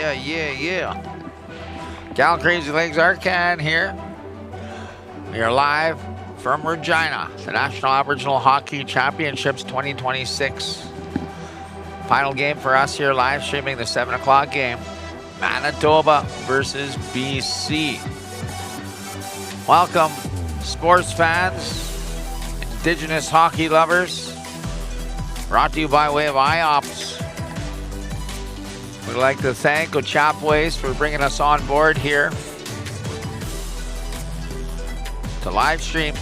Yeah. Cal Crazy Legs Arcan here. We are live from Regina, the National Aboriginal Hockey Championships 2026. Final game for us here, live streaming the 7 o'clock game. Manitoba versus BC. Welcome, sports fans, Indigenous hockey lovers. Brought to you by way of IOPS. We'd like to thank Ochapways for bringing us on board here to live stream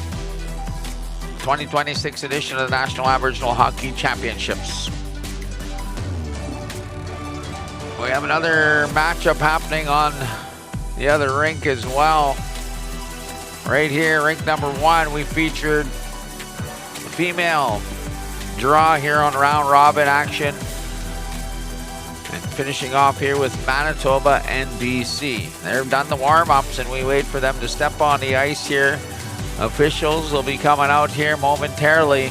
2026 edition of the National Aboriginal Hockey Championships. We have another matchup happening on the other rink as well. Right here, rink number 1, we featured the female draw here on round robin action. And finishing off here with Manitoba and BC. They've done the warm-ups and we wait for them to step on the ice here. Officials will be coming out here momentarily.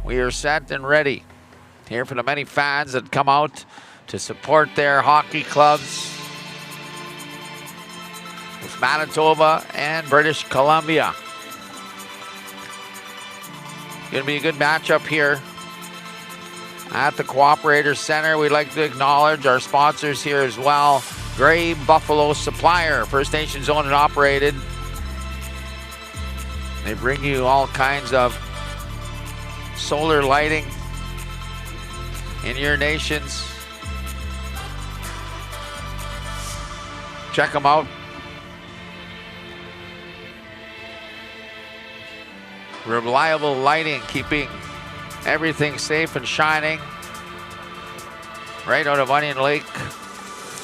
We are set and ready. Here for the many fans that come out to support their hockey clubs with Manitoba and British Columbia. Gonna be a good matchup here at the Cooperator Center. We'd like to acknowledge our sponsors here as well. Gray Buffalo Supplier, First Nations owned and operated. They bring you all kinds of solar lighting in your nations. Check them out. Reliable lighting, keeping everything safe and shining. Right out of Onion Lake.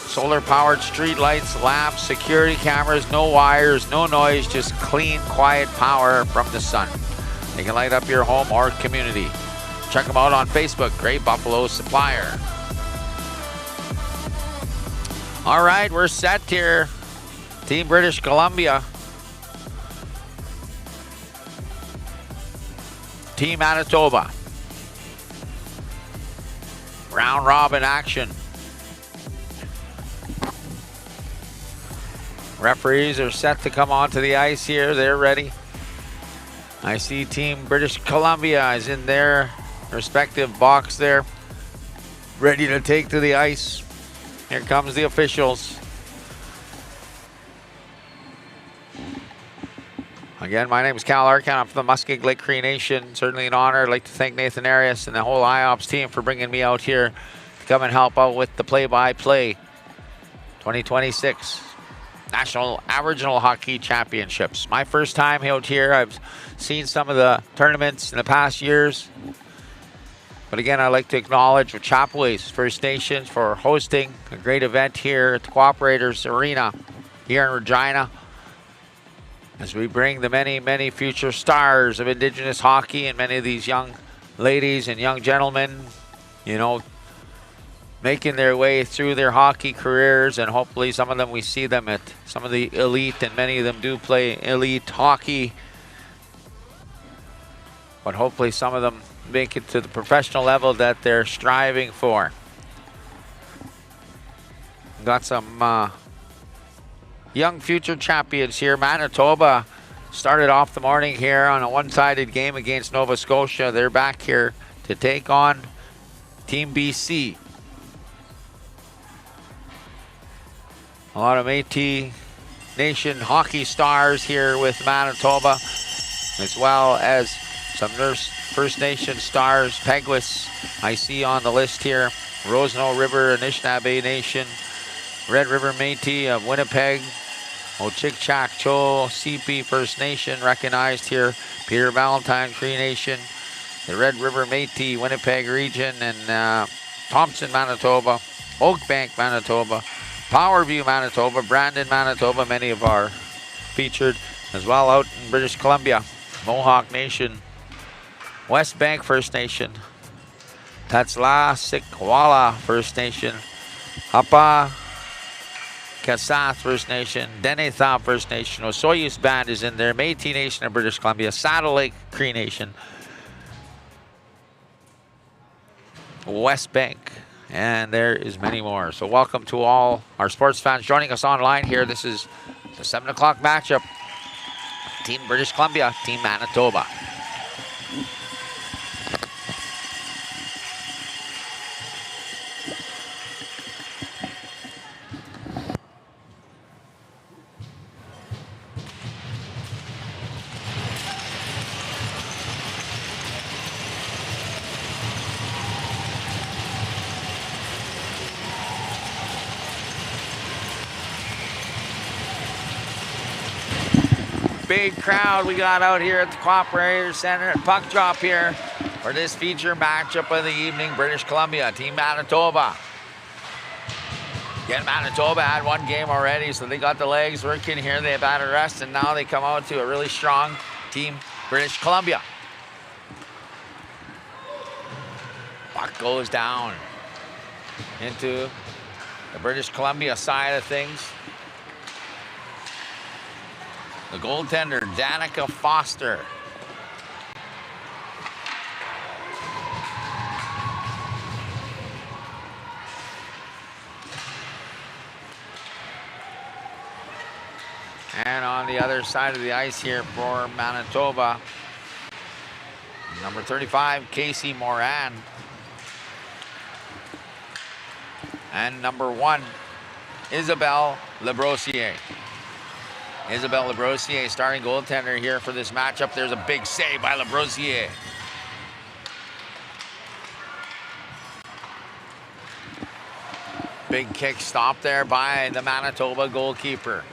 Solar powered street lights, lamps, security cameras, no wires, no noise, just clean, quiet power from the sun. They can light up your home or community. Check them out on Facebook, Gray Buffalo Supplier. All right, we're set here. Team British Columbia. Team Manitoba. Round robin action. Referees are set to come onto the ice here. They're ready. I see Team British Columbia is in their respective box there, ready to take to the ice. Here comes the officials. Again, my name is Cal Arcan. I'm from the Muskeg Lake Cree Nation. Certainly an honor. I'd like to thank Nathan Arias and the whole IOPS team for bringing me out here to come and help out with the play-by-play 2026 National Aboriginal Hockey Championships. My first time out here. I've seen some of the tournaments in the past years. But again, I'd like to acknowledge Ochapways First Nations for hosting a great event here at the Cooperators Arena here in Regina, as we bring the many, many future stars of Indigenous hockey and many of these young ladies and young gentlemen, making their way through their hockey careers, and hopefully some of them we see them at some of the elite, and many of them do play elite hockey, but hopefully some of them make it to the professional level that they're striving for. Got some young future champions here. Manitoba started off the morning here on a one-sided game against Nova Scotia. They're back here to take on Team BC. A lot of Métis Nation hockey stars here with Manitoba, as well as some First Nation stars. Peguis, I see on the list here. Rosenau River, Anishinaabe Nation. Red River Métis of Winnipeg. Ochikchak-Cho, CP First Nation recognized here. Peter Valentine Cree Nation. The Red River Métis Winnipeg region, and Thompson, Manitoba. Oakbank, Manitoba. Powerview, Manitoba. Brandon, Manitoba. Many of our featured as well out in British Columbia. Mohawk Nation. West Bank First Nation. Tatsla-Sikwala First Nation. Hapa Kasath First Nation. Denetham First Nation. Osoyoos Band is in there. Métis Nation of British Columbia. Saddle Lake Cree Nation. West Bank And there is many more. So welcome to all our sports fans joining us online here. This is the 7 o'clock matchup. Team British Columbia, Team Manitoba. Big crowd we got out here at the Cooperator Center at puck drop here for this feature matchup of the evening. British Columbia, Team Manitoba. Again, Manitoba had one game already, so they got the legs working here. They've had a rest, and now they come out to a really strong Team British Columbia. Puck goes down into the British Columbia side of things. The goaltender, Danica Foster. And on the other side of the ice here for Manitoba, number 35, Casey Moran. And number 1, Isabelle Labrossier. Isabelle Labrossier, starting goaltender here for this matchup. There's a big save by Labrossier. Big kick stop there by the Manitoba goalkeeper.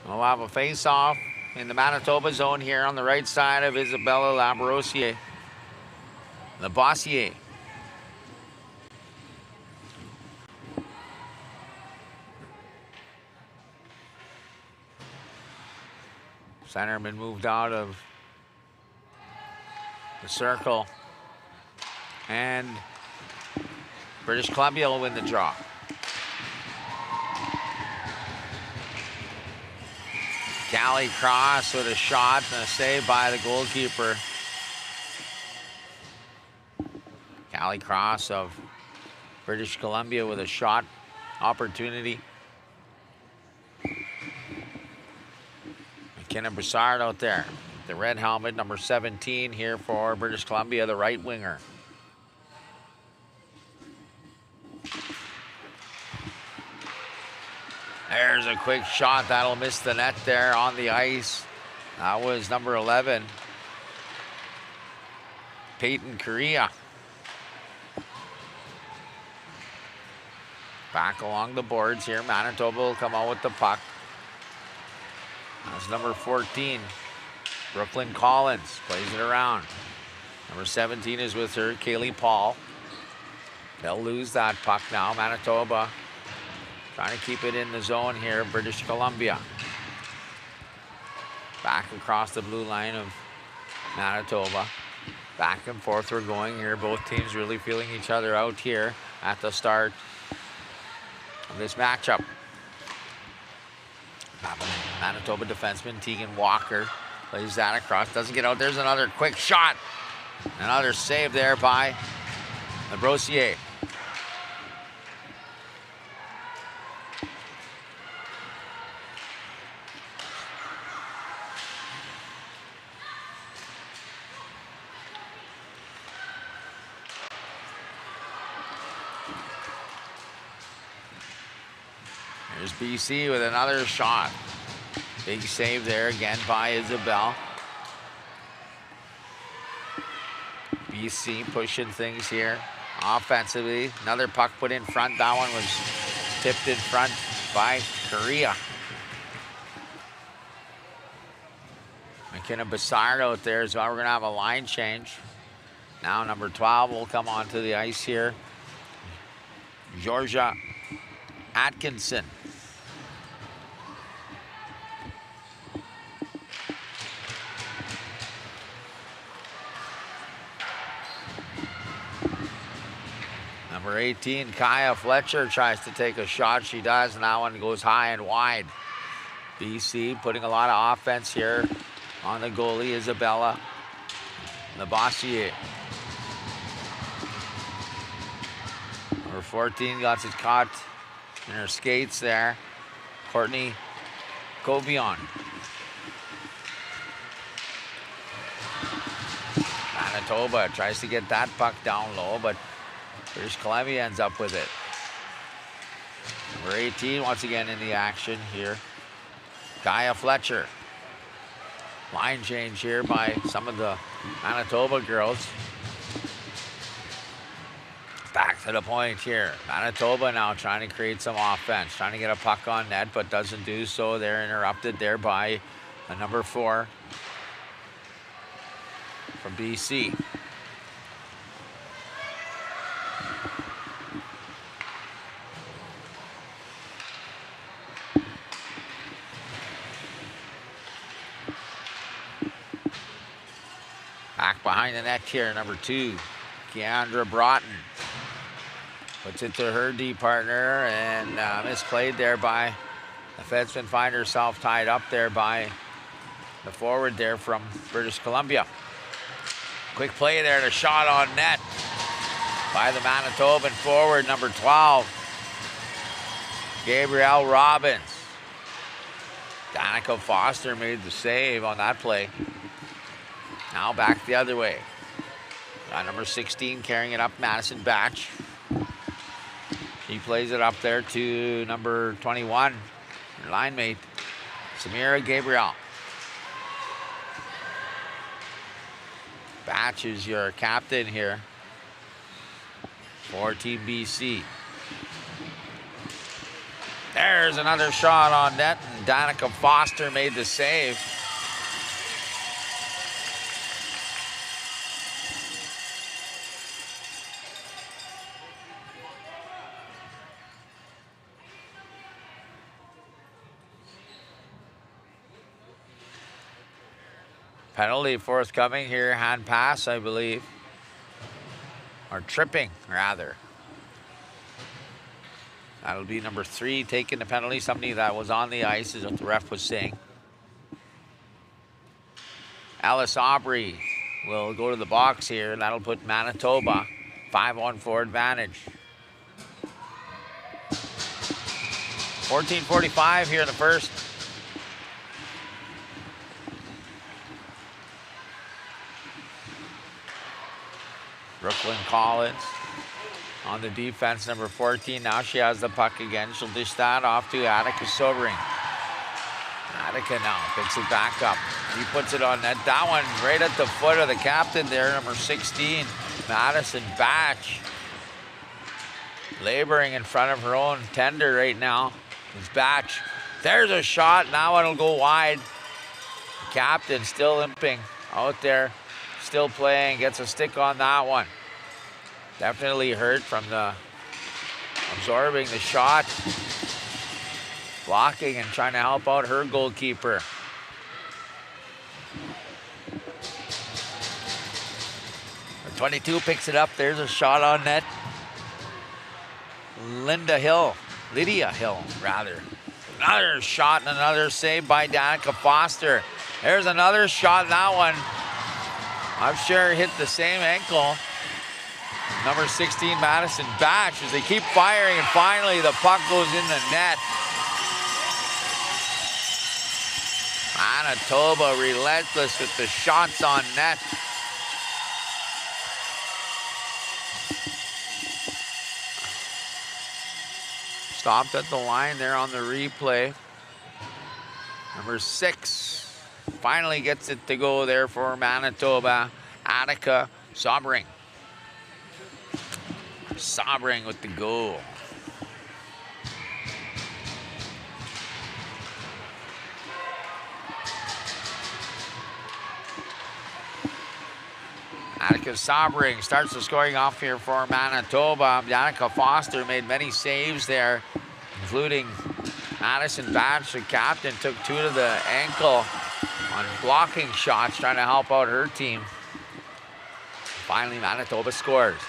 We'll have a face-off in the Manitoba zone here on the right side of Isabella Labrossier. Labossier. Centerman moved out of the circle. And British Columbia will win the draw. Callie Cross with a shot and a save by the goalkeeper. Callie Cross of British Columbia with a shot opportunity. McKenna Broussard out there. The red helmet, number 17 here for British Columbia, the right winger. There's a quick shot that'll miss the net there on the ice. That was number 11, Peyton Correa. Back along the boards here. Manitoba will come out with the puck. That's number 14, Brooklyn Collins, plays it around. Number 17 is with her, Kaylee Paul. They'll lose that puck now. Manitoba trying to keep it in the zone here, British Columbia. Back across the blue line of Manitoba. Back and forth we're going here. Both teams really feeling each other out here at the start of this matchup. Manitoba defenseman Tegan Walker plays that across, doesn't get out. There's another quick shot. Another save there by Labrossier. There's BC with another shot. Big save there again by Isabelle. BC pushing things here offensively. Another puck put in front. That one was tipped in front by Correa. McKenna Broussard out there as well. We're going to have a line change. Now number 12 will come onto the ice here. Georgia Atkinson Number 18, Kaya Fletcher tries to take a shot. She does, and that one goes high and wide. BC putting a lot of offense here on the goalie, Isabella Labossiere. Number 14 got it caught in her skates there. Courtney Covion. Manitoba tries to get that puck down low, but British Columbia ends up with it. Number 18 once again in the action here. Kaya Fletcher. Line change here by some of the Manitoba girls. Back to the point here. Manitoba now trying to create some offense, trying to get a puck on net, but doesn't do so. They're interrupted there by the number 4 from BC. Back behind the net here, number 2, Keandra Broughton. Puts it to her D partner and misplayed there by the defenseman. Find herself tied up there by the forward there from British Columbia. Quick play there, the shot on net by the Manitoban forward, number 12, Gabrielle Robbins. Danica Foster made the save on that play. Now back the other way. Got number 16 carrying it up, Madison Batch. He plays it up there to number 21, her line mate, Samira Gabriel. Batch is your captain here for Team BC. There's another shot on net, and Danica Foster made the save. Penalty forthcoming here, hand pass, I believe. Or tripping, rather. That'll be number 3 taking the penalty. Somebody that was on the ice is what the ref was saying. Alice Aubrey will go to the box here, and that'll put Manitoba 5-on-4 advantage. 14:45 here in the first. Brooklyn Collins on the defense, number 14. Now she has the puck again. She'll dish that off to Attica Sobering. Attica now picks it back up. He puts it on net. That one right at the foot of the captain there, number 16, Madison Batch. Laboring in front of her own tender right now is Batch. There's a shot. Now it'll go wide. The captain still limping out there. Still playing, gets a stick on that one. Definitely hurt from the absorbing the shot. Blocking and trying to help out her goalkeeper. Her 22 picks it up. There's a shot on net. Lydia Hill, rather. Another shot and another save by Danica Foster. There's another shot, that one. I'm sure hit the same ankle. Number 16, Madison Batch, as they keep firing, and finally the puck goes in the net. Manitoba relentless with the shots on net. Stopped at the line there on the replay. Number 6. Finally gets it to go there for Manitoba. Attica Sobering. Sobering with the goal. Attica Sobering starts the scoring off here for Manitoba. Danica Foster made many saves there, including Madison Batch, the captain, took 2 to the ankle on blocking shots, trying to help out her team. Finally, Manitoba scores.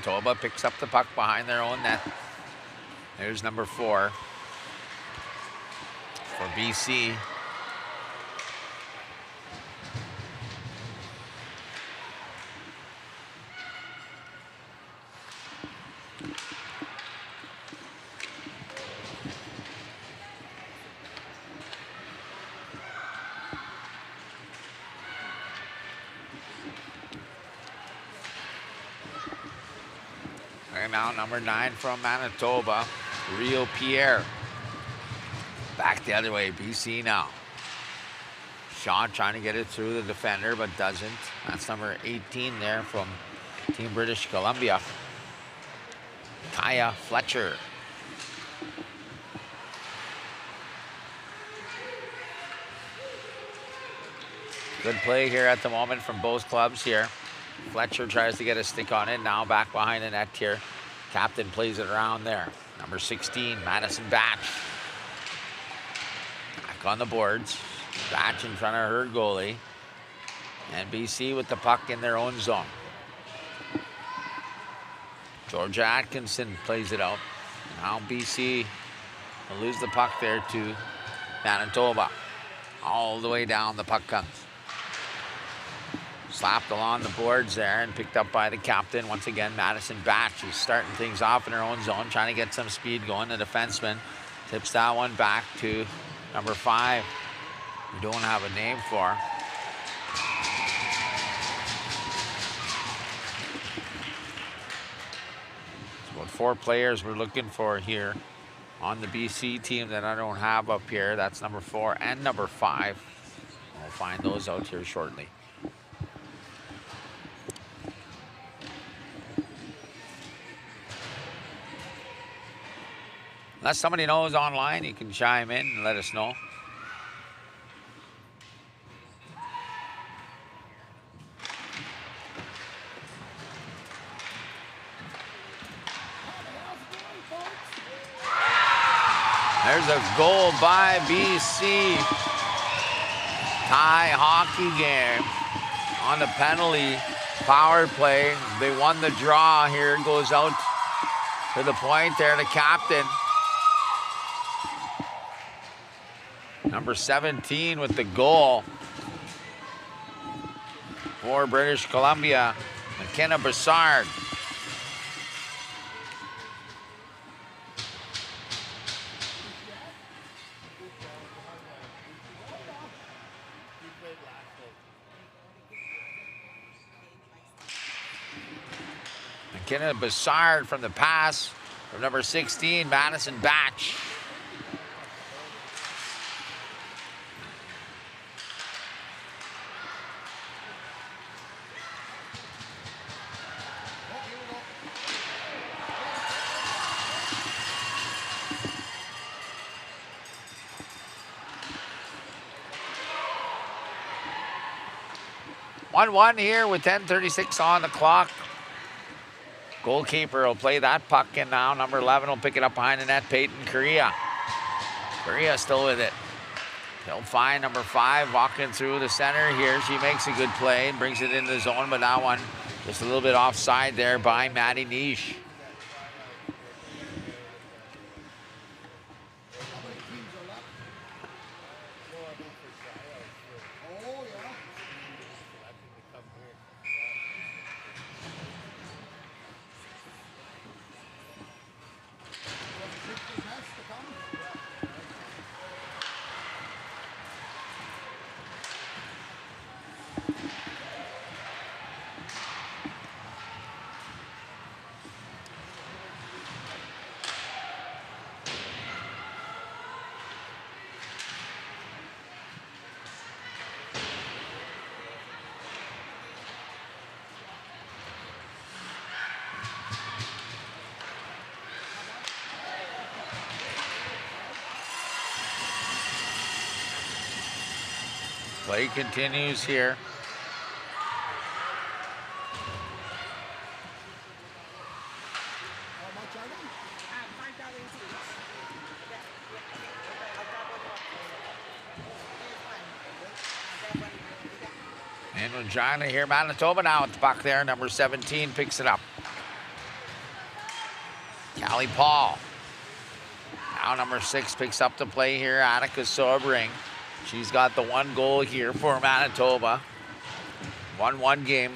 Manitoba picks up the puck behind their own net. There's number 4 for BC. And now number 9 from Manitoba, Rio Pierre. Back the other way, BC now. Shaw trying to get it through the defender, but doesn't. That's number 18 there from Team British Columbia. Kaya Fletcher. Good play here at the moment from both clubs here. Fletcher tries to get a stick on it. Now back behind the net here. Captain plays it around there. Number 16, Madison Batch. Back on the boards. Batch in front of her goalie. And BC with the puck in their own zone. Georgia Atkinson plays it out. Now BC will lose the puck there to Manitoba. All the way down the puck comes. Slapped along the boards there and picked up by the captain. Once again, Madison Batch, who's starting things off in her own zone, trying to get some speed going. The defenseman tips that one back to number 5. We don't have a name for. It's about 4 players we're looking for here on the BC team that I don't have up here. That's number 4 and number 5. We'll find those out here shortly. Unless somebody knows online, you can chime in and let us know. There's a goal by BC. Tie hockey game on the penalty power play. They won the draw here. It goes out to the point there, the captain. Number 17 with the goal for British Columbia, McKenna Broussard. McKenna Broussard from the pass from number 16, Madison Batch. One here with 10:36 on the clock. Goalkeeper will play that puck in now. Number 11 will pick it up behind the net, Peyton Correa. Correa still with it. He'll find number 5 walking through the center here. She makes a good play and brings it into the zone, but that one just a little bit offside there by Maddie Niche. Play continues here. And Regina here, Manitoba now at the puck there. Number 17 picks it up. Callie Paul. Now number 6 picks up the play here, Annika Sobering. She's got the 1 goal here for Manitoba. 1-1 game.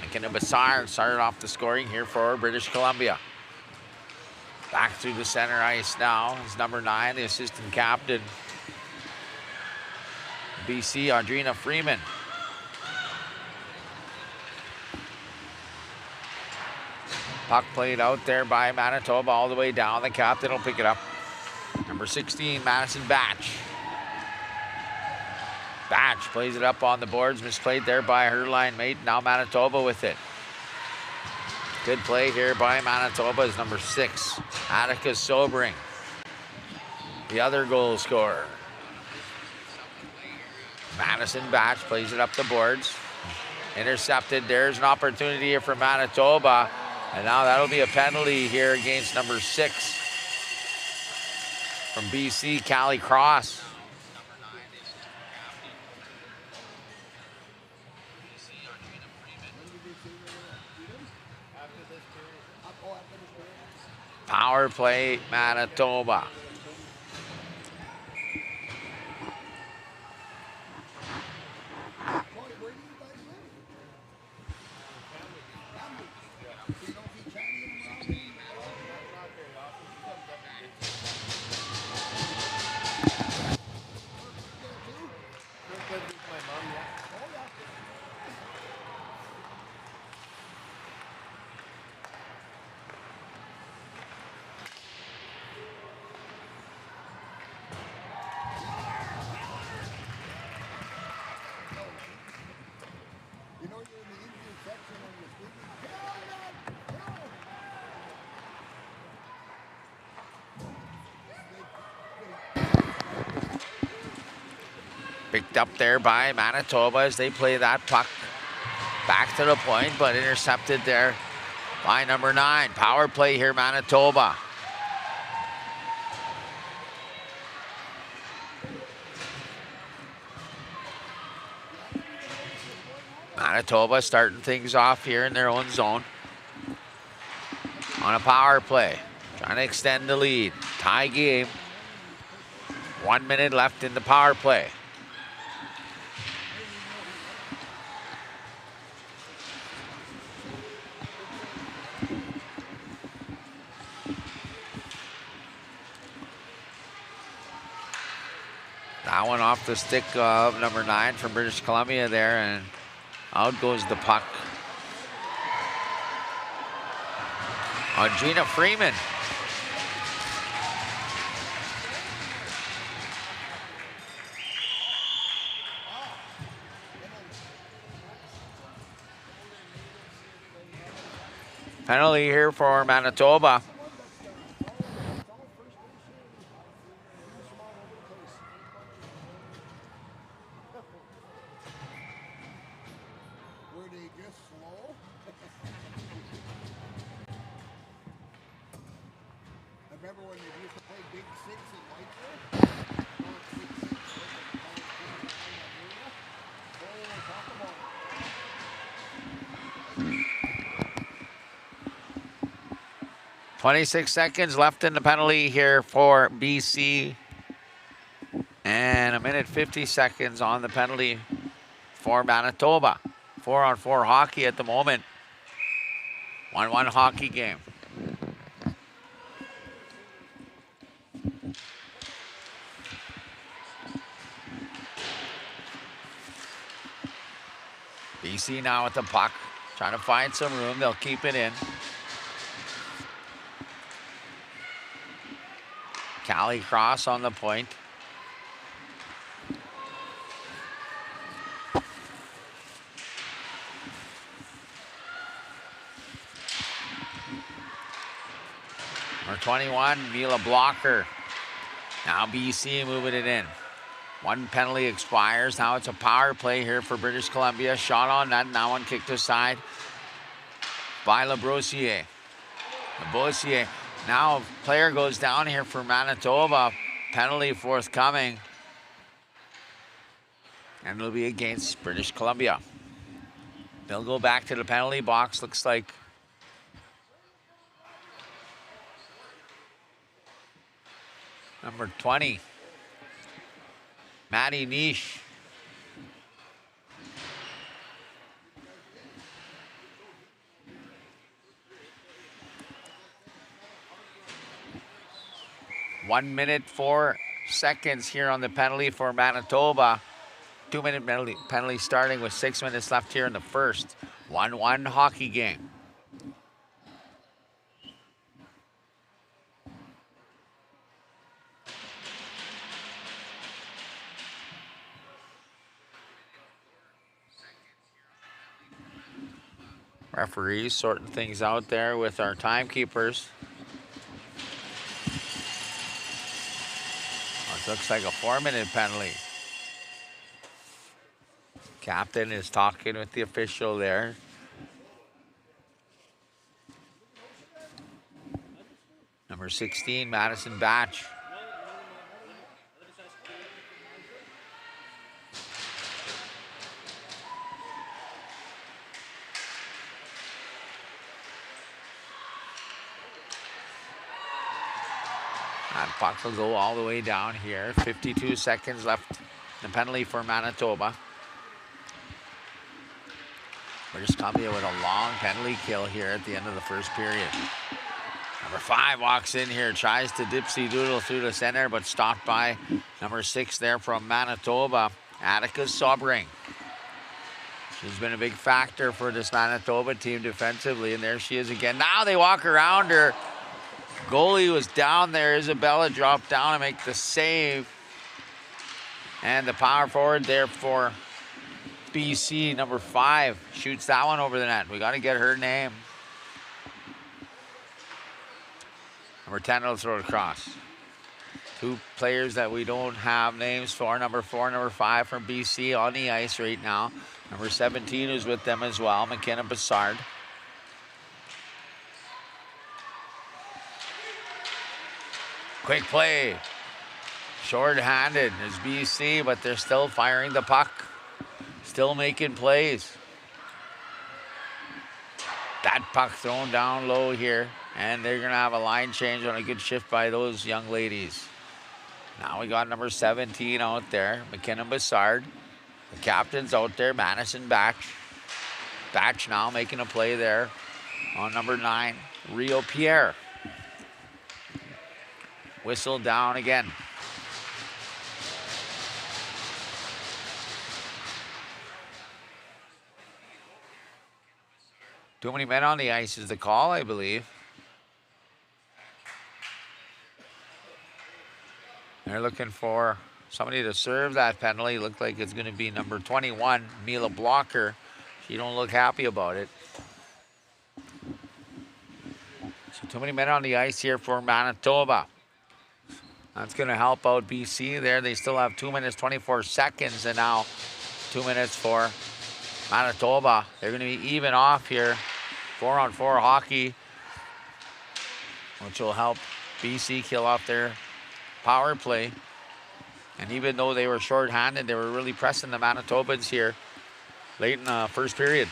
McKenna Bassard started off the scoring here for British Columbia. Back through the center ice now is number 9, the assistant captain, BC, Audrina Freeman. Puck played out there by Manitoba all the way down. The captain will pick it up. Number 16, Madison Batch. Batch plays it up on the boards, misplayed there by her line mate. Now Manitoba with it. Good play here by Manitoba is number 6, Attica Sobering, the other goal scorer. Madison Batch plays it up the boards. Intercepted. There's an opportunity here for Manitoba. And now that'll be a penalty here against number 6 from BC, Callie Cross. Power play, Manitoba. Picked up there by Manitoba as they play that puck back to the point, but intercepted there by number 9. Power play here, Manitoba. Manitoba starting things off here in their own zone on a power play, trying to extend the lead. Tie game. 1 minute left in the power play. That one off the stick of number 9 from British Columbia there, and out goes the puck. Audrina Freeman. Penalty here for Manitoba. Remember when they used to play Big Six in Whitesville? 26 seconds left in the penalty here for BC. And 1 minute 50 seconds on the penalty for Manitoba. 4-on-4 hockey at the moment. 1-1 hockey game. BC now with the puck, trying to find some room. They'll keep it in. Callie Cross on the point. Number 21, Mila Blocker. Now BC moving it in. 1 penalty expires. Now it's a power play here for British Columbia. Shot on net. Now one kicked aside by Labrossier. Labrossier. Now player goes down here for Manitoba. Penalty forthcoming. And it'll be against British Columbia. They'll go back to the penalty box. Looks like Number 20, Maddie Niche. One minute, 4 seconds here on the penalty for Manitoba. 2-minute penalty starting with 6 minutes left here in the first. 1-1 hockey game. Referees sorting things out there with our timekeepers. It looks like a 4-minute penalty. Captain is talking with the official there. Number 16, Madison Batch. That puck will go all the way down here. 52 seconds left. The penalty for Manitoba. British Columbia with a long penalty kill here at the end of the first period. Number 5 walks in here, tries to dipsy doodle through the center, but stopped by number 6 there from Manitoba, Attica Sobring. She's been a big factor for this Manitoba team defensively, and there she is again. Now they walk around her. Goalie was down there. Isabella dropped down and make the save. And the power forward there for BC, number 5, shoots that one over the net. We got to get her name. Number 10 will throw it across. 2 players that we don't have names for. Number 4, number 5 from BC on the ice right now. Number 17 is with them as well, McKenna Bassard. Quick play. Short-handed is BC, but they're still firing the puck. Still making plays. That puck thrown down low here, and they're going to have a line change on a good shift by those young ladies. Now we got number 17 out there, McKenna Bassard. The captain's out there, Madison Batch. Batch now making a play there on number 9, Rio Pierre. Whistle down again. Too many men on the ice is the call, I believe. They're looking for somebody to serve that penalty. Looked like it's going to be number 21, Mila Blocker. She don't look happy about it. So too many men on the ice here for Manitoba. That's going to help out BC there. They still have 2 minutes, 24 seconds, and now 2 minutes for Manitoba. They're going to be even off here. 4-on-4 hockey, which will help BC kill off their power play. And even though they were short-handed, they were really pressing the Manitobans here late in the first period.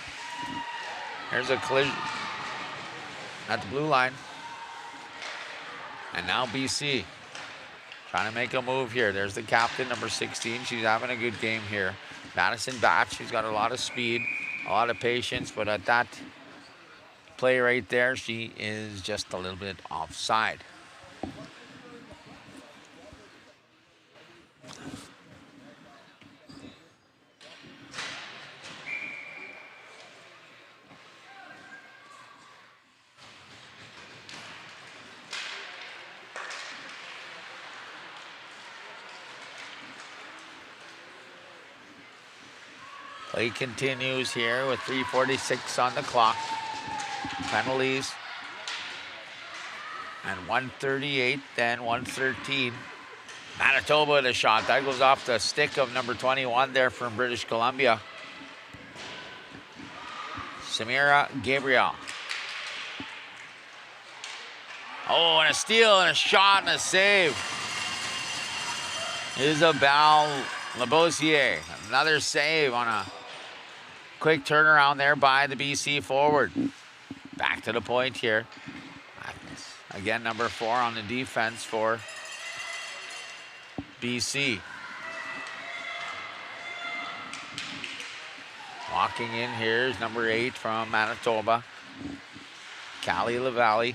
There's a collision at the blue line. And now BC trying to make a move here. There's the captain, number 16. She's having a good game here. Madison Batch, she's got a lot of speed, a lot of patience, but at that play right there, she is just a little bit offside. Play continues here with 3:46 on the clock. Penalties. And 1:38, then 1:13. Manitoba with a shot. That goes off the stick of number 21 there from British Columbia. Samira Gabriel. Oh, and a steal and a shot and a save. Isabelle Labossiere. Another save on a quick turnaround there by the BC forward. Back to the point here. Again, number 4 on the defense for BC. Walking in here is number 8 from Manitoba, Callie LaValle.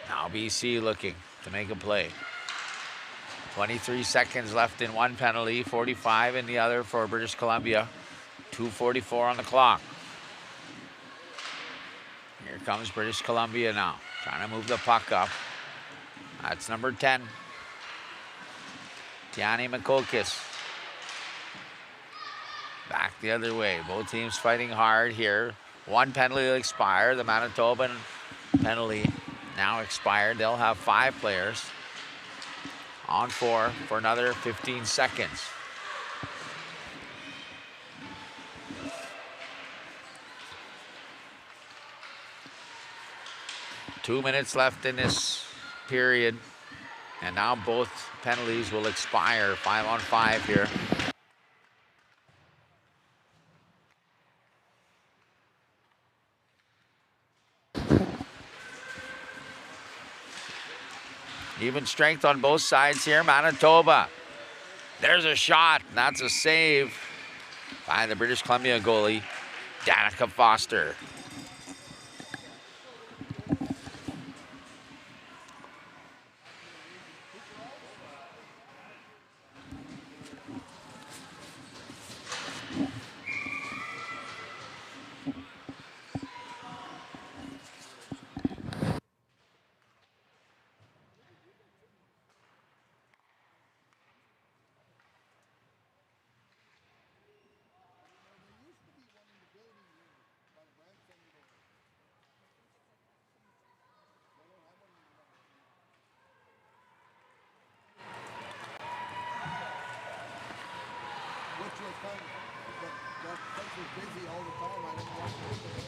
Now BC looking to make a play. 23 seconds left in one penalty, 45 in the other for British Columbia. 2:44 on the clock. Here comes British Columbia now, trying to move the puck up. That's number 10, Tiani Makokis. Back the other way. Both teams fighting hard here. One penalty will expire. The Manitoban penalty now expired. They'll have 5 players on 4 for another 15 seconds. Two minutes left in this period. And now both penalties will expire. 5-on-5 here. Even strength on both sides here. Manitoba. There's a shot. That's a save by the British Columbia goalie, Danica Foster. That place was busy all the time. I didn't watch it.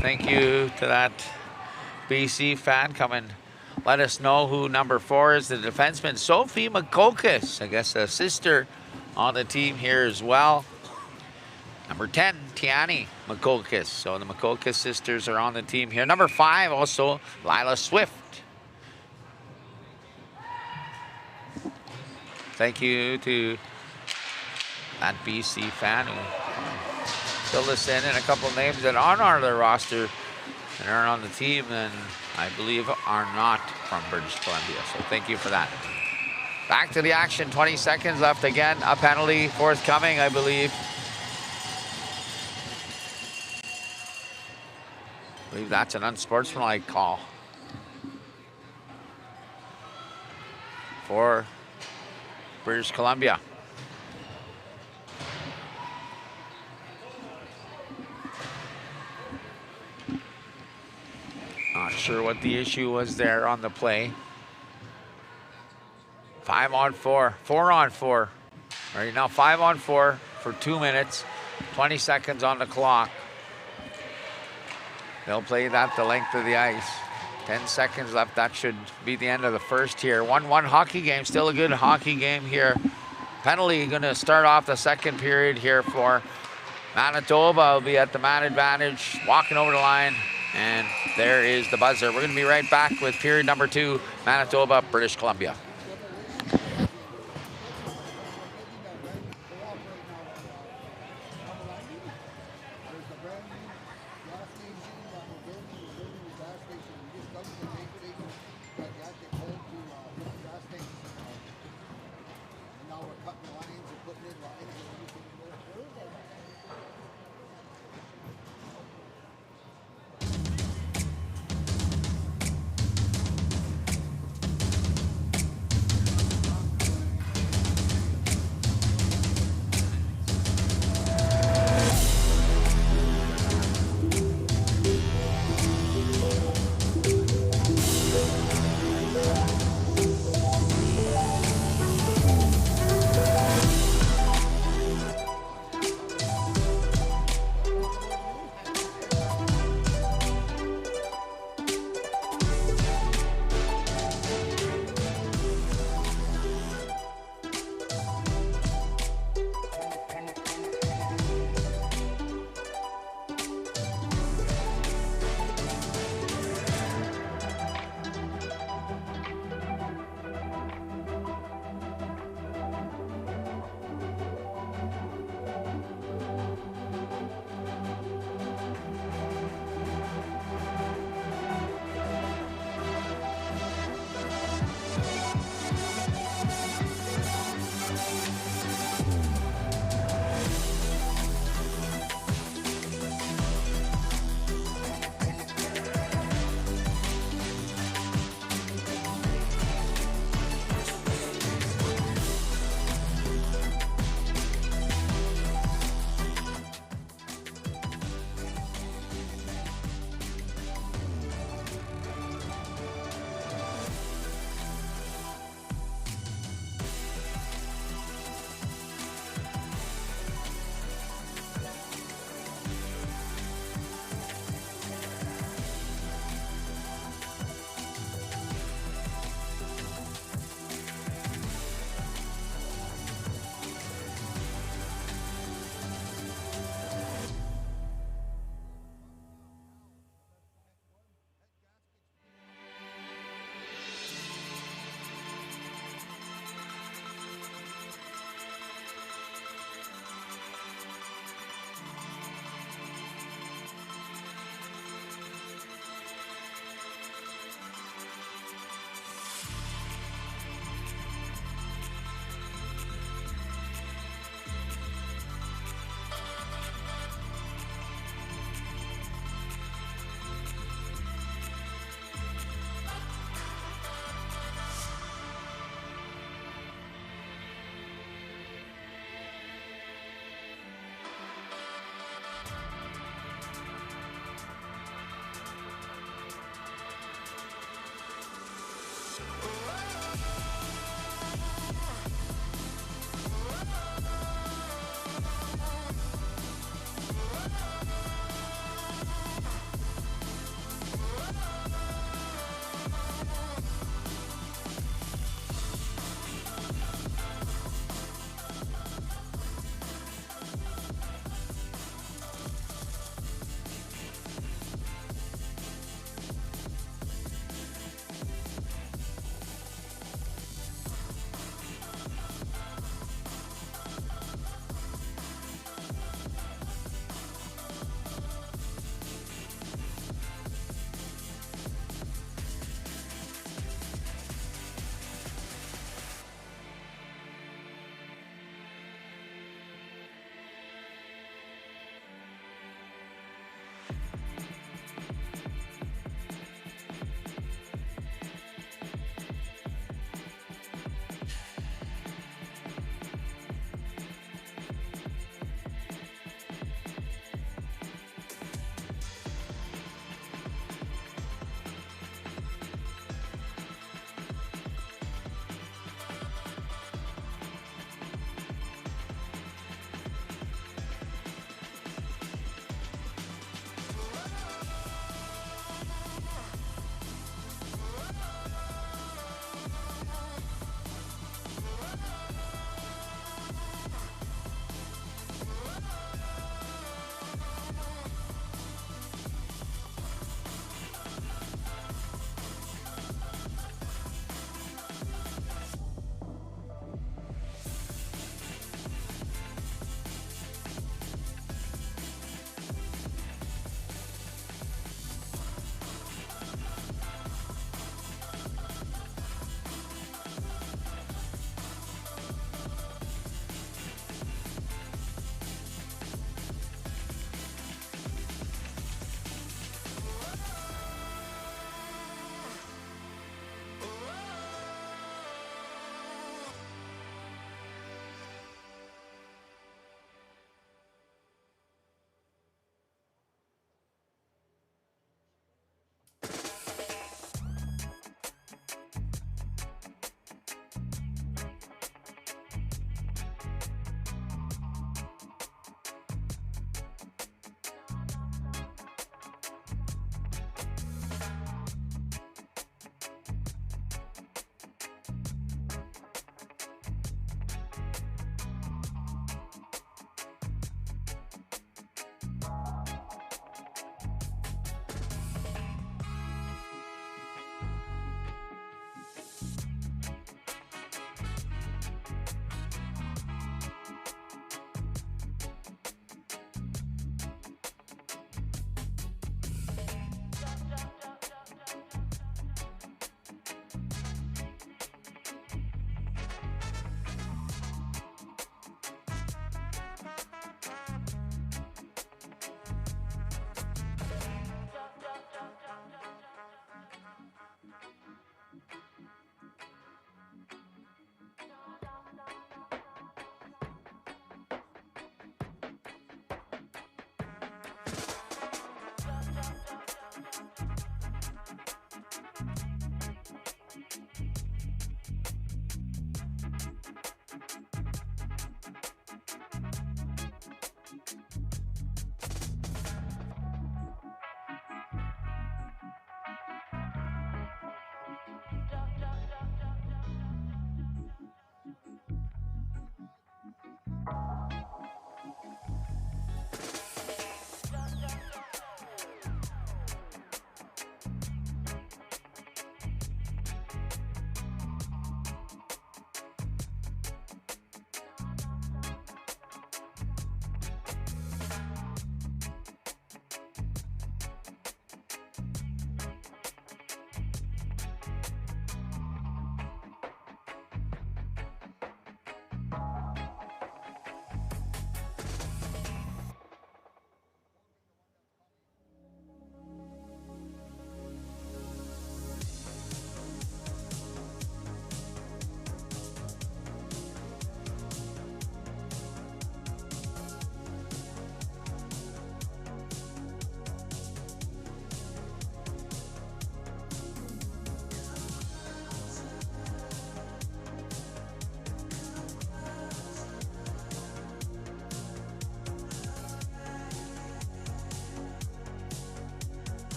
Thank you to that BC fan. Come and let us know who number 4 is. The defenseman, Sophie Makokis. I guess a sister on the team here as well. Number 10, Tiani Makokis. So the Makokis sisters are on the team here. Number 5, also Lila Swift. Thank you to that BC fan who filled us in, and a couple names that aren't on the roster and aren't on the team, and I believe are not from British Columbia. So thank you for that. Back to the action, 20 seconds left again. A penalty forthcoming, I believe. I believe that's an unsportsmanlike call for British Columbia. Not sure what the issue was there on the play. 5-on-4, 4-on-4. Right now 5-on-4 for 2 minutes, 20 seconds on the clock. They'll play that the length of the ice. 10 seconds left. That should be the end of the first here. 1-1 hockey game. Still a good hockey game here. Penalty going to start off the second period here for Manitoba. Will be at the man advantage. Walking over the line. And there is the buzzer. We're going to be right back with period number 2. Manitoba, British Columbia.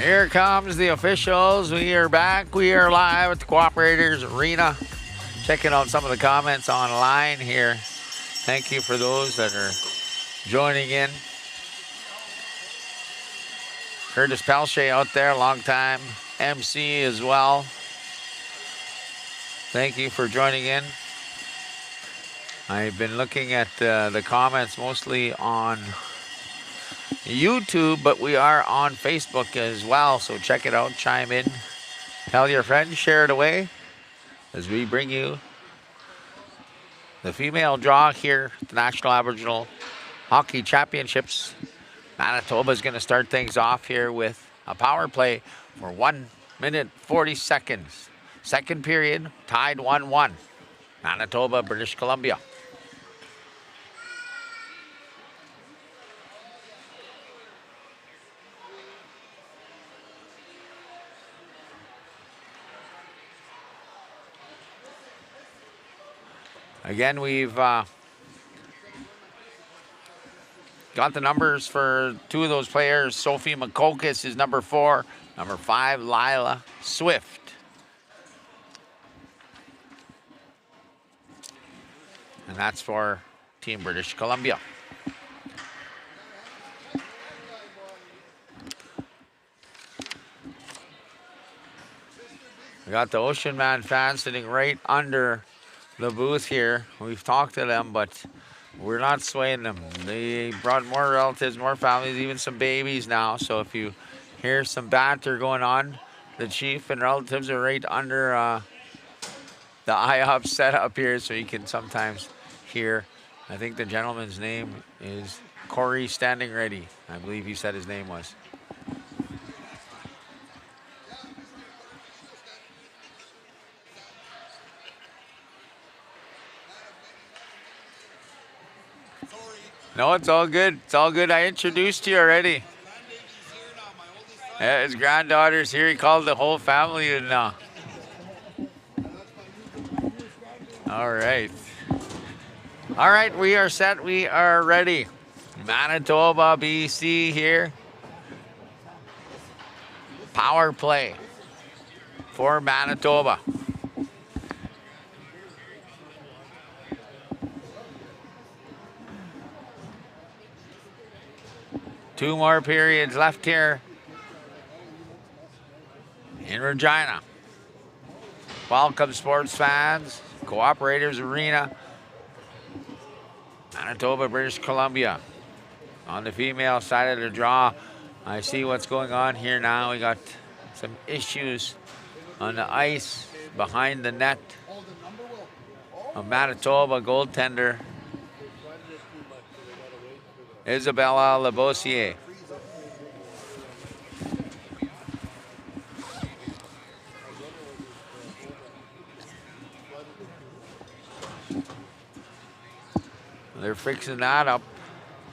Here comes the officials. We are back. We are live at the Cooperators Arena. Checking out some of the comments online here. Thank you for those that are joining in. Curtis Pelche out there, long time MC as well. Thank you for joining in. I've been looking at the comments mostly on YouTube, but we are on Facebook as well, so check it out, chime in, tell your friends, share it away as we bring you the female draw here at the National Aboriginal Hockey Championships. Manitoba is going to start things off here with a power play for 1 minute 40 seconds. Second period, tied 1-1. Manitoba, British Columbia. Again, we've got the numbers for two of those players. Sophie McCocus is number 4. Number 5, Lila Swift. And that's for Team British Columbia. We got the Ocean Man fans sitting right under the booth here. We've talked to them, but we're not swaying them. They brought more relatives, more families, even some babies now. So if you hear some banter going on, the chief and relatives are right under the IOP setup here, so you can sometimes hear. I think the gentleman's name is Corey Standing Ready. I believe he said his name was. No, it's all good. It's all good. I introduced you already. Yeah, his granddaughter's here. He called the whole family in now. All right. All right, we are set. We are ready. Manitoba, BC here. Power play for Manitoba. Two more periods left here in Regina. Welcome, sports fans. Cooperators Arena, Manitoba, British Columbia. On the female side of the draw, I see what's going on here now. We got some issues on the ice behind the net of Manitoba goaltender Isabella Labossiere. They're fixing that up,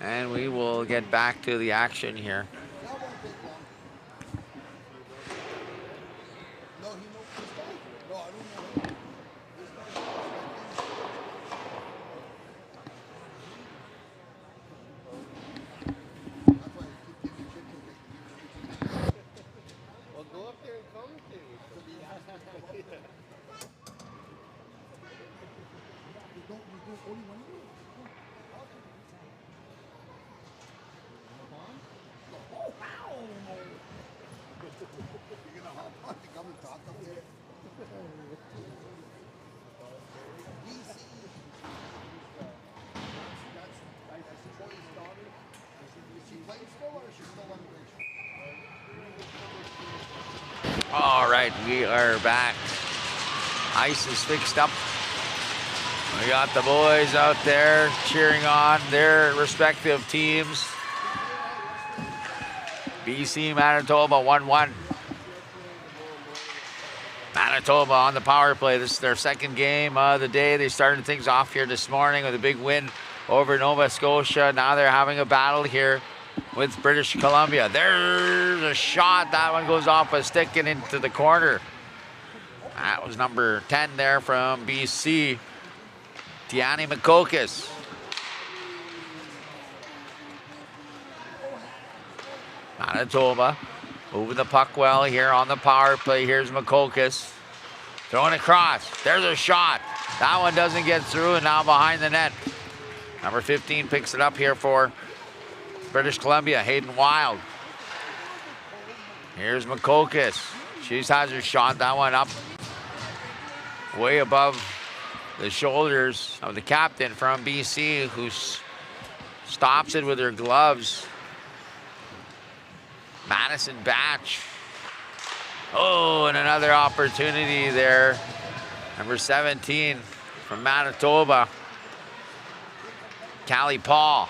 and we will get back to the action here. All right, we are back. Ice is fixed up. We got the boys out there cheering on their respective teams. BC, Manitoba, 1-1. Manitoba on the power play. This is their second game of the day. They started things off here this morning with a big win over Nova Scotia. Now they're having a battle here with British Columbia. There's a shot. That one goes off a stick and into the corner. That was number 10 there from BC. Tiani Makokis. Manitoba Moving the puck well here on the power play. Here's Makokis. Throwing across. There's a shot. That one doesn't get through, and now behind the net. Number 15 picks it up here for British Columbia, Hayden Wild. Here's Makokis. She has her shot. That one up way above the shoulders of the captain from BC, who stops it with her gloves. Madison Batch. Oh, and another opportunity there. Number 17 from Manitoba, Callie Paul.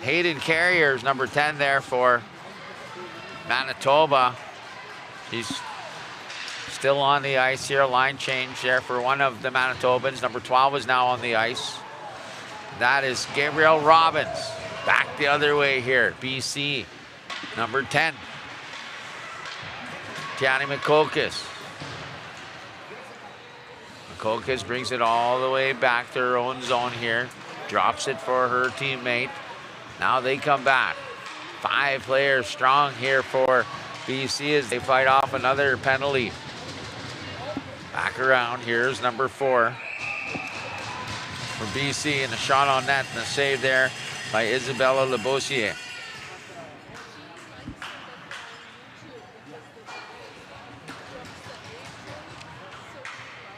Hayden Carriers, number 10 there for Manitoba. She's still on the ice here. Line change there for one of the Manitobans. Number 12 is now on the ice. That is Gabrielle Robbins. Back the other way here, BC. Number 10, Tiani Makokis. Makokis brings it all the way back to her own zone here. Drops it for her teammate. Now they come back. 5 players strong here for BC as they fight off another penalty. Back around, here's number 4 for BC, and a shot on net and a save there by Isabella Lebossier.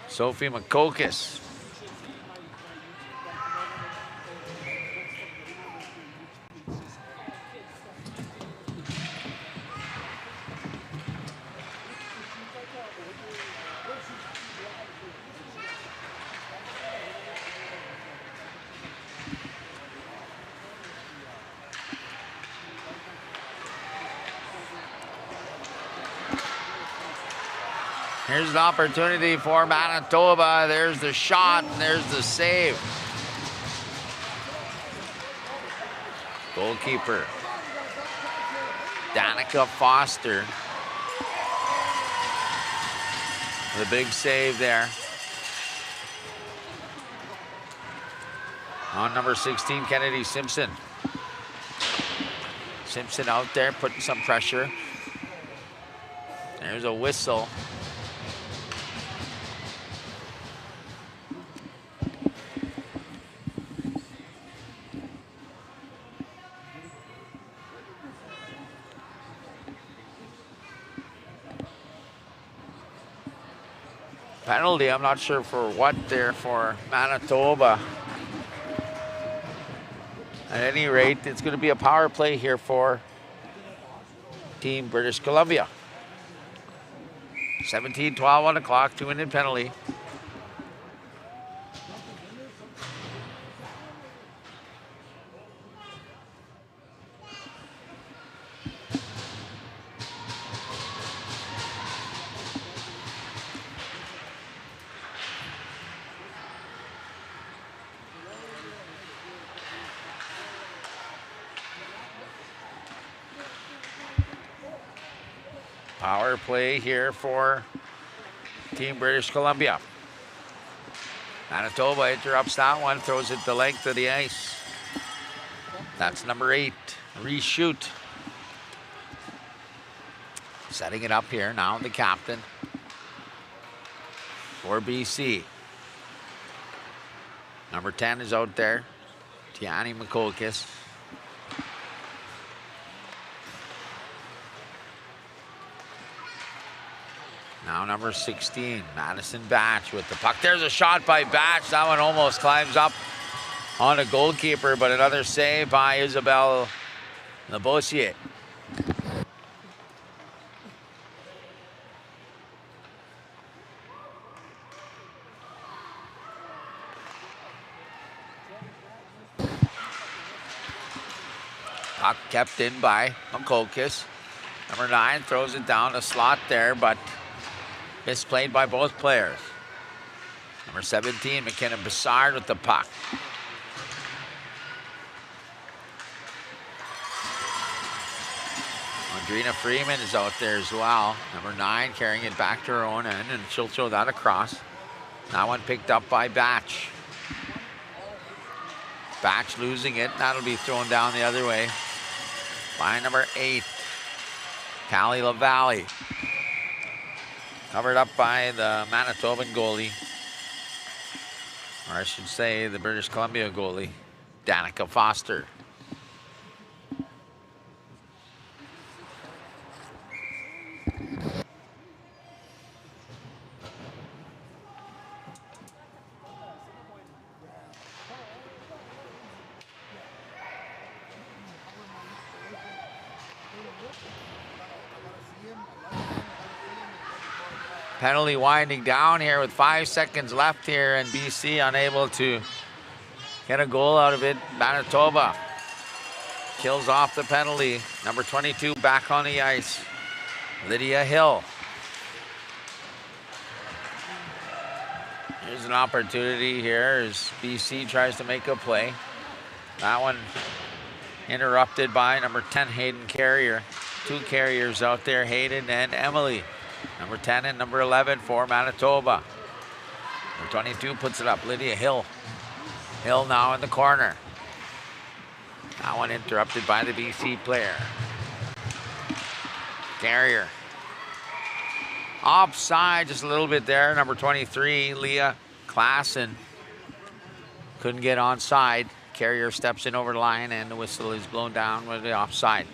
Sophie Makokis. Here's an opportunity for Manitoba. There's the shot, and there's the save. Goalkeeper, Danica Foster. The big save there. On number 16, Kennedy Simpson. Simpson out there putting some pressure. There's a whistle. Penalty, I'm not sure for what there for Manitoba. At any rate, it's going to be a power play here for Team British Columbia. 17-12 on the clock, 2-minute penalty. Power play here for Team British Columbia. Manitoba interrupts that one, throws it the length of the ice. That's number 8, reshoot. Setting it up here now, the captain for BC. Number 10 is out there, Tiani Makokis. Now number 16, Madison Batch with the puck. There's a shot by Batch. That one almost climbs up on a goalkeeper, but another save by Isabelle Lebossier. Puck kept in by Makokis. Number 9 throws it down the slot there, but misplayed by both players. Number 17, McKinnon Bessard with the puck. Andrina Freeman is out there as well. Number 9 carrying it back to her own end, and she'll throw that across. That one picked up by Batch. Batch losing it. That'll be thrown down the other way. by number 8, Callie LaValle. Covered up by the Manitoban goalie, or I should say the British Columbia goalie, Danica Foster. Penalty winding down here with 5 seconds left here, and BC unable to get a goal out of it. Manitoba kills off the penalty. Number 22 back on the ice, Lydia Hill. Here's an opportunity here as BC tries to make a play. That one interrupted by number 10, Hayden Carrier. 2 carriers out there, Hayden and Emily. Number 10 and number 11 for Manitoba. Number 22 puts it up, Lydia Hill. Hill now in the corner. That one interrupted by the BC player. Carrier. Offside just a little bit there. Number 23, Leah Klassen. Couldn't get onside. Carrier steps in over the line and the whistle is blown down with the offside.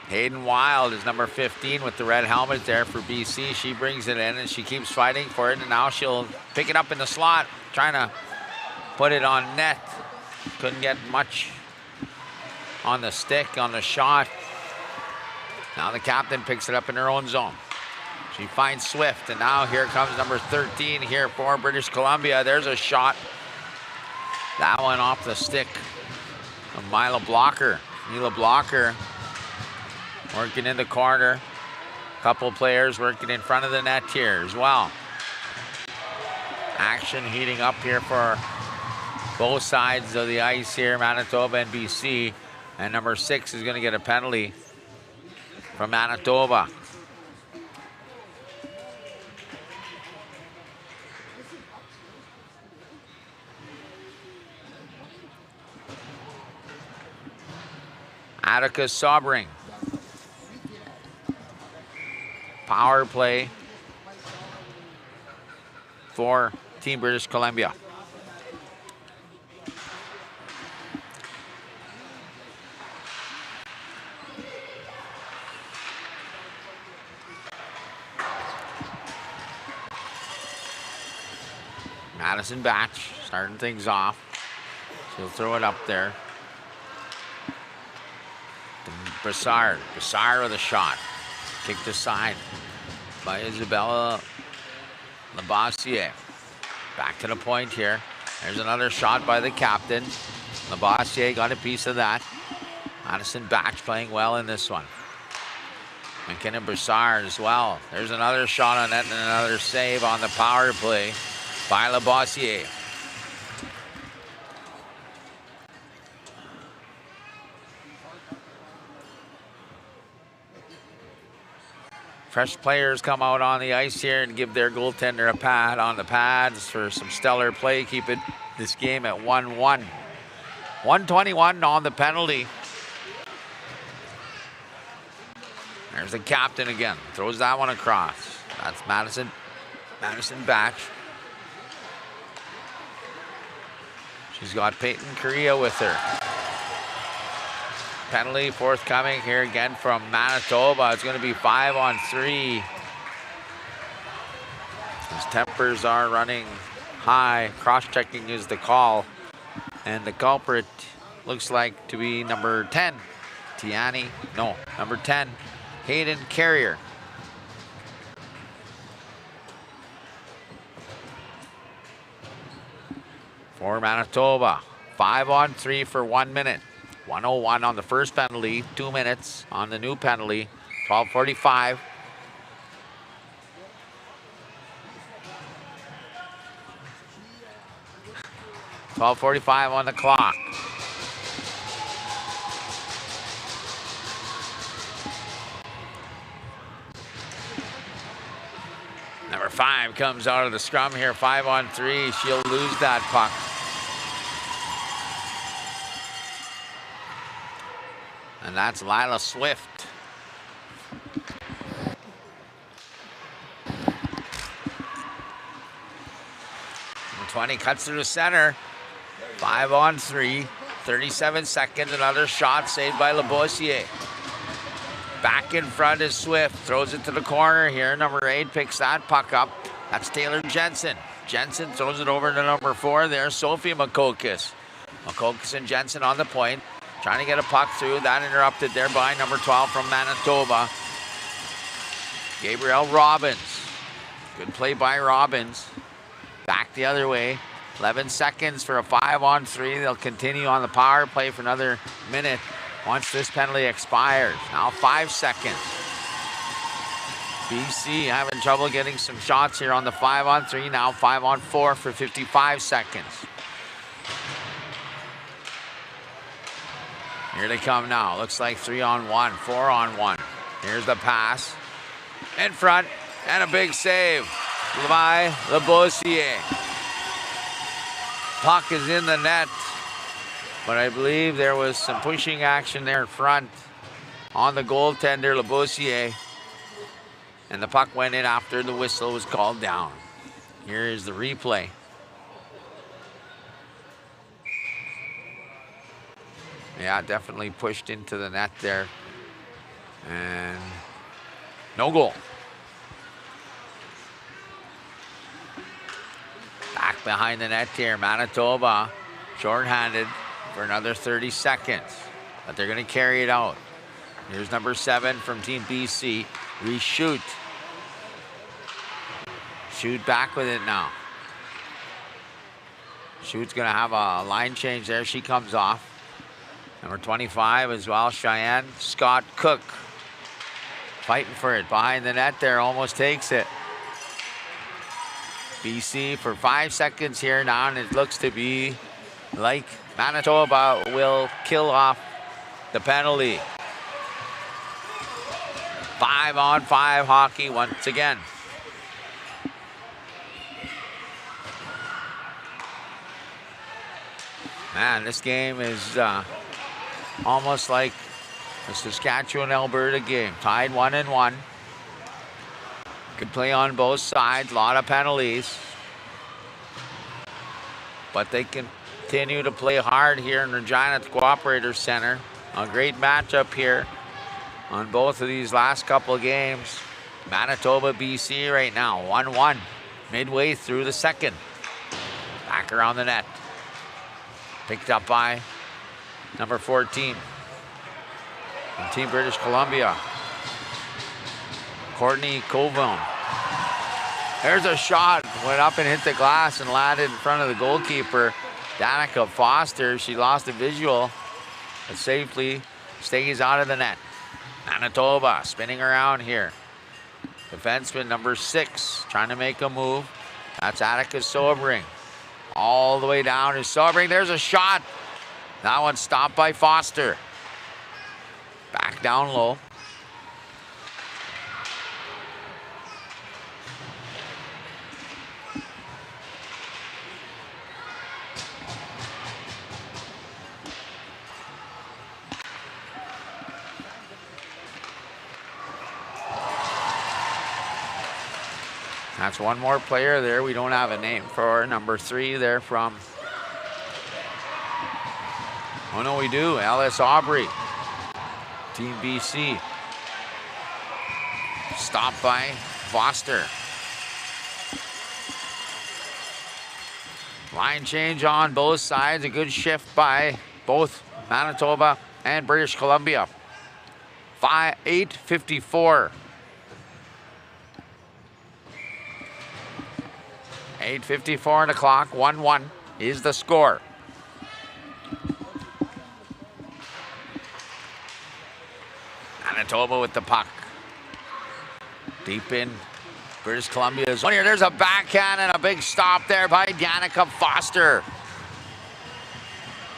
Hayden Wild is number 15 with the red helmet there for BC. She brings it in and she keeps fighting for it, and now she'll pick it up in the slot, trying to put it on net. Couldn't get much on the stick, on the shot. Now the captain picks it up in her own zone. She finds Swift, and now here comes number 13 here for British Columbia. There's a shot. That one off the stick of Mila Blocker. Mila Blocker working in the corner. Couple players working in front of the net here as well. Action heating up here for both sides of the ice here, Manitoba and BC. And number 6 is going to get a penalty from Manitoba. Atticus Sobring. Power play for Team British Columbia. Madison Batch starting things off. She'll throw it up there. Brassard. Brassard with a shot. Kicked aside by Isabella Labossiere. Back to the point here. There's another shot by the captain. Labossiere got a piece of that. Madison Batch playing well in this one. McKinnon Brassard as well. There's another shot on net and another save on the power play by Labossiere. Fresh players come out on the ice here and give their goaltender a pat on the pads for some stellar play. Keep this game at 1-1. 121 on the penalty. There's the captain again. Throws that one across. That's Madison Batch. She's got Peyton Correa with her. Penalty forthcoming here again from Manitoba. It's going to be 5-on-3. His tempers are running high. Cross-checking is the call. And the culprit looks like to be number 10, number 10, Hayden Carrier. For Manitoba, 5-on-3 for 1 minute. 1:01 on the first penalty, 2 minutes on the new penalty, 12:45. .12:45 on the clock. comes out of the scrum here, 5-on-3. She'll lose that puck. And that's Lila Swift. 20 cuts through the center. 5-on-3. 37 seconds. Another shot saved by Labossiere. Back in front is Swift. Throws it to the corner here. Number 8 picks that puck up. That's Taylor Jensen. Jensen throws it over to number 4 there. Sophie Makokis. Makokis and Jensen on the point. Trying to get a puck through. That interrupted there by number 12 from Manitoba. Gabrielle Robbins. Good play by Robbins. Back the other way. 11 seconds for a 5-on-3. They'll continue on the power play for another minute once this penalty expires. Now 5 seconds. BC having trouble getting some shots here on the 5-on-3. Now 5-on-4 for 55 seconds. Here they come now. Looks like 3-on-1, 4-on-1. Here's the pass. In front, and a big save by Labossiere. Puck is in the net, but I believe there was some pushing action there in front on the goaltender, Labossiere. And the puck went in after the whistle was called down. Here is the replay. Yeah, definitely pushed into the net there. And no goal. Back behind the net here, Manitoba shorthanded for another 30 seconds. But they're going to carry it out. Here's number 7 from Team BC. Reshoot. Shoot back with it now. Shoot's going to have a line change there. She comes off. Number 25 as well, Cheyenne Scott Cook. Fighting for it behind the net there, almost takes it. BC for 5 seconds here now, and it looks to be like Manitoba will kill off the penalty. 5-on-5 hockey once again. Man, this game is almost like the Saskatchewan-Alberta game. Tied 1-1. Good play on both sides. A lot of penalties. But they continue to play hard here in Regina at the Cooperator Center. A great matchup here on both of these last couple of games. Manitoba, BC right now, 1-1. Midway through the second. Back around the net. Picked up by number 14 from Team British Columbia, Courtney Colvin. There's a shot, went up and hit the glass and landed in front of the goalkeeper, Danica Foster. She lost the visual, but safely stays out of the net. Manitoba spinning around here. Defenseman number 6 trying to make a move. That's Attica Sobering. All the way down is Sobering. There's a shot. That one stopped by Foster. Back down low. That's one more player there. We don't have a name for number 3 there from... Oh, no, we do. Alice Aubry, Team BC. Stopped by Foster. Line change on both sides. A good shift by both Manitoba and British Columbia. 8:54. 8:54 on the clock. 1-1 is the score. Manitoba with the puck. Deep in British Columbia's one here. There's a backhand and a big stop there by Danica Foster.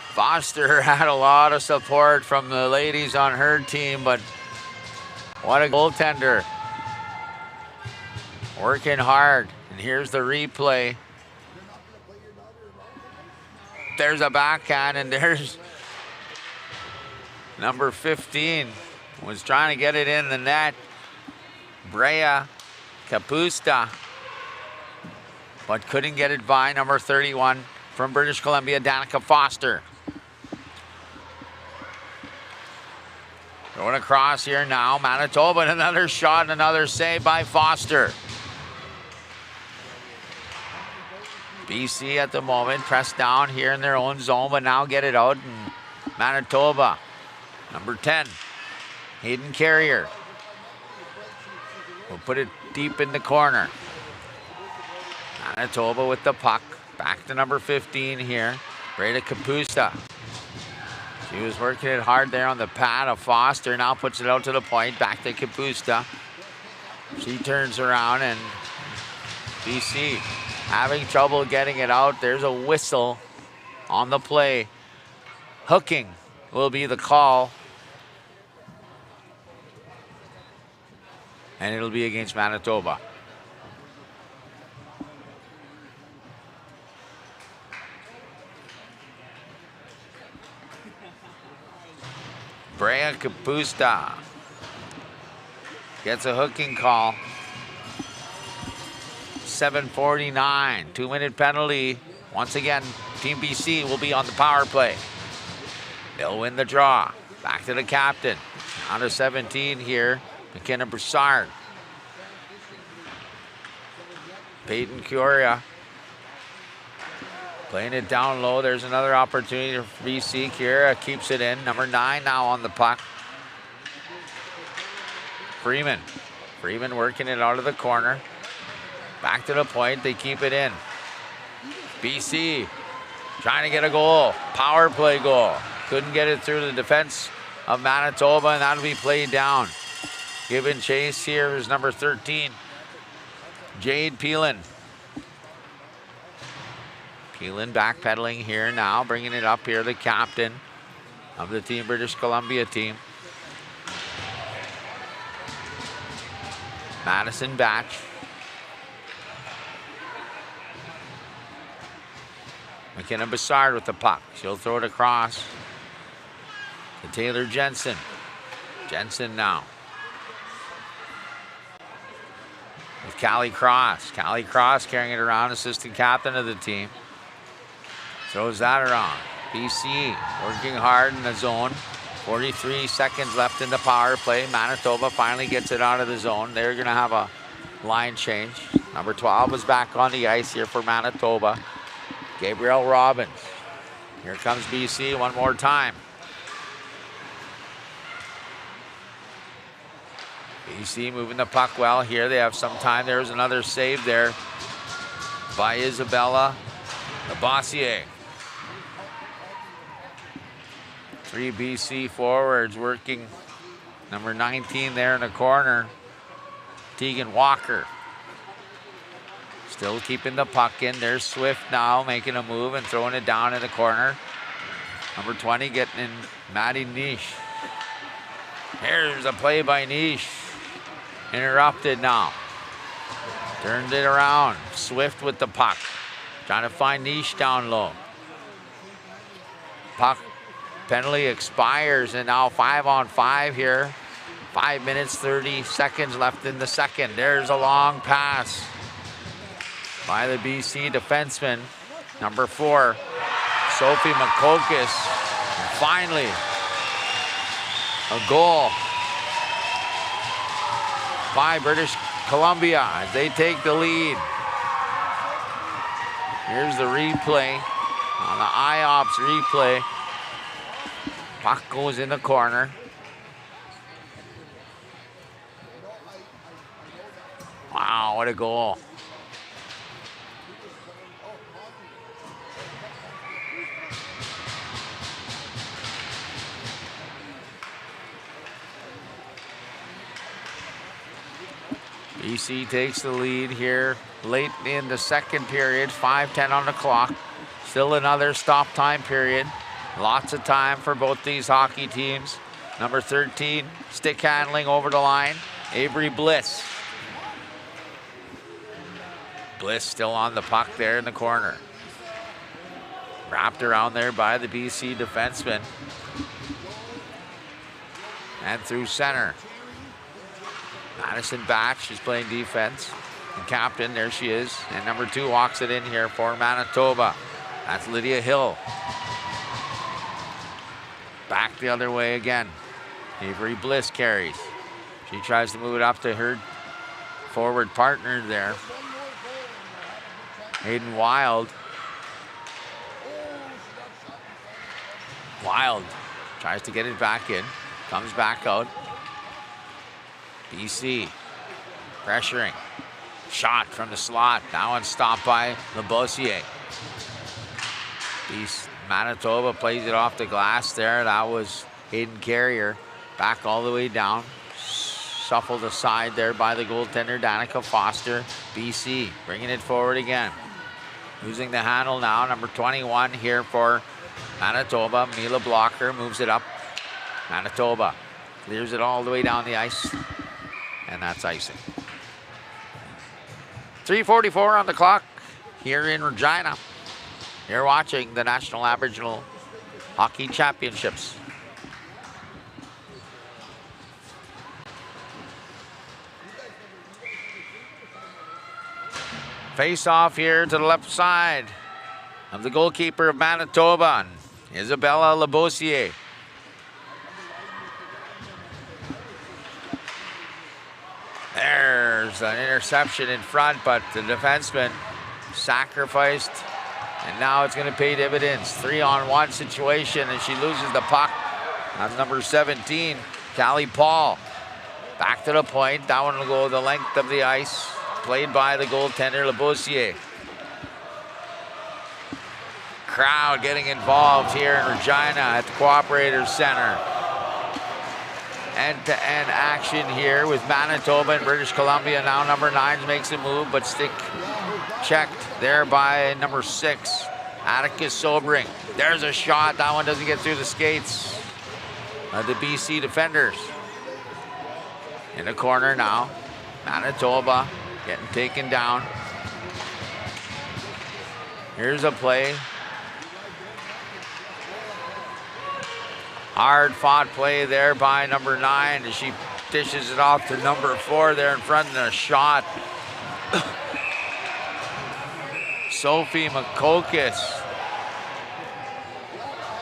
Foster had a lot of support from the ladies on her team, but what a goaltender. Working hard And here's the replay. There's a backhand, and there's number 15. Was trying to get it in the net. Brea Kapusta, but couldn't get it by number 31 from British Columbia, Danica Foster. Going across here now, Manitoba, and another shot, another save by Foster. BC at the moment pressed down here in their own zone, but now get it out, and Manitoba, number 10, Hayden Carrier, will put it deep in the corner. Manitoba with the puck. Back to number 15 here. Breda Kapusta. She was working it hard there on the pad of Foster. Now puts it out to the point. Back to Kapusta. She turns around, and BC having trouble getting it out. There's a whistle on the play. Hooking will be the call. And it'll be against Manitoba. Brea Kapusta gets a hooking call. 7:49, 2-minute penalty. Once again, Team BC will be on the power play. They'll win the draw. Back to the captain. On to 17 here, McKenna Broussard. Peyton Curia playing it down low. There's another opportunity for BC. Curia keeps it in. Number 9 now on the puck. Freeman working it out of the corner. Back to the point. They keep it in. BC trying to get a goal. Power play goal. Couldn't get it through the defense of Manitoba, and that'll be played down. Giving chase here is number 13, Jade Peelan. Peelan backpedaling here now, bringing it up here, the captain of the Team British Columbia team. Madison Batch. McKenna Broussard with the puck. She'll throw it across to Taylor Jensen. Jensen now with Callie Cross. Callie Cross carrying it around, assistant captain of the team. Throws that around. BC working hard in the zone. 43 seconds left in the power play. Manitoba finally gets it out of the zone. They're going to have a line change. Number 12 is back on the ice here for Manitoba. Gabriel Robbins. Here comes BC one more time. BC moving the puck well here. They have some time. There's another save there by Isabella Labossiere. 3 BC forwards working. Number 19 there in the corner, Tegan Walker. Still keeping the puck in. There's Swift now making a move and throwing it down in the corner. Number 20 getting in, Maddie Niche. Here's a play by Niche. Interrupted now. Turned it around. Swift with the puck. Trying to find Niche down low. Puck penalty expires, and now 5-on-5 here. 5 minutes, 30 seconds left in the second. There's a long pass by the BC defenseman, number 4, Sophie Makokis. And finally, a goal by British Columbia as they take the lead. Here's the replay on the IOPS replay. Puck goes in the corner. Wow, what a goal. BC takes the lead here late in the second period, 5:10 on the clock. Still another stop time period. Lots of time for both these hockey teams. Number 13, stick handling over the line, Avery Bliss. Bliss still on the puck there in the corner. Wrapped around there by the BC defenseman. And through center. Madison Batch is playing defense. And captain, there she is. And number 2 walks it in here for Manitoba. That's Lydia Hill. Back the other way again. Avery Bliss carries. She tries to move it up to her forward partner there. Hayden Wild. Wild tries to get it back in. Comes back out. BC pressuring. Shot from the slot. That one stopped by Labossiere. Manitoba plays it off the glass there. That was Hayden Carrier. Back all the way down. Shuffled aside there by the goaltender, Danica Foster. BC bringing it forward again. Losing the handle now. Number 21 here for Manitoba. Mila Blocker moves it up. Manitoba clears it all the way down the ice. And that's icing. 3:44 on the clock here in Regina. You're watching the National Aboriginal Hockey Championships. Face off here to the left side of the goalkeeper of Manitoba, Isabella Labossiere. There's an interception in front, but the defenseman sacrificed, and now it's going to pay dividends. 3-on-1 situation, and she loses the puck on number 17, Callie Paul. Back to the point. That one will go the length of the ice. Played by the goaltender, Labossiere. Crowd getting involved here in Regina at the Cooperators Center. End-to-end action here with Manitoba and British Columbia. Now number 9 makes a move, but stick checked there by number 6, Atticus Sobring. There's a shot. That one doesn't get through the skates of the BC defenders. In the corner now, Manitoba getting taken down. Here's a play. Hard fought play there by number 9 as she dishes it off to number 4 there in front of the shot. Sophie Makokis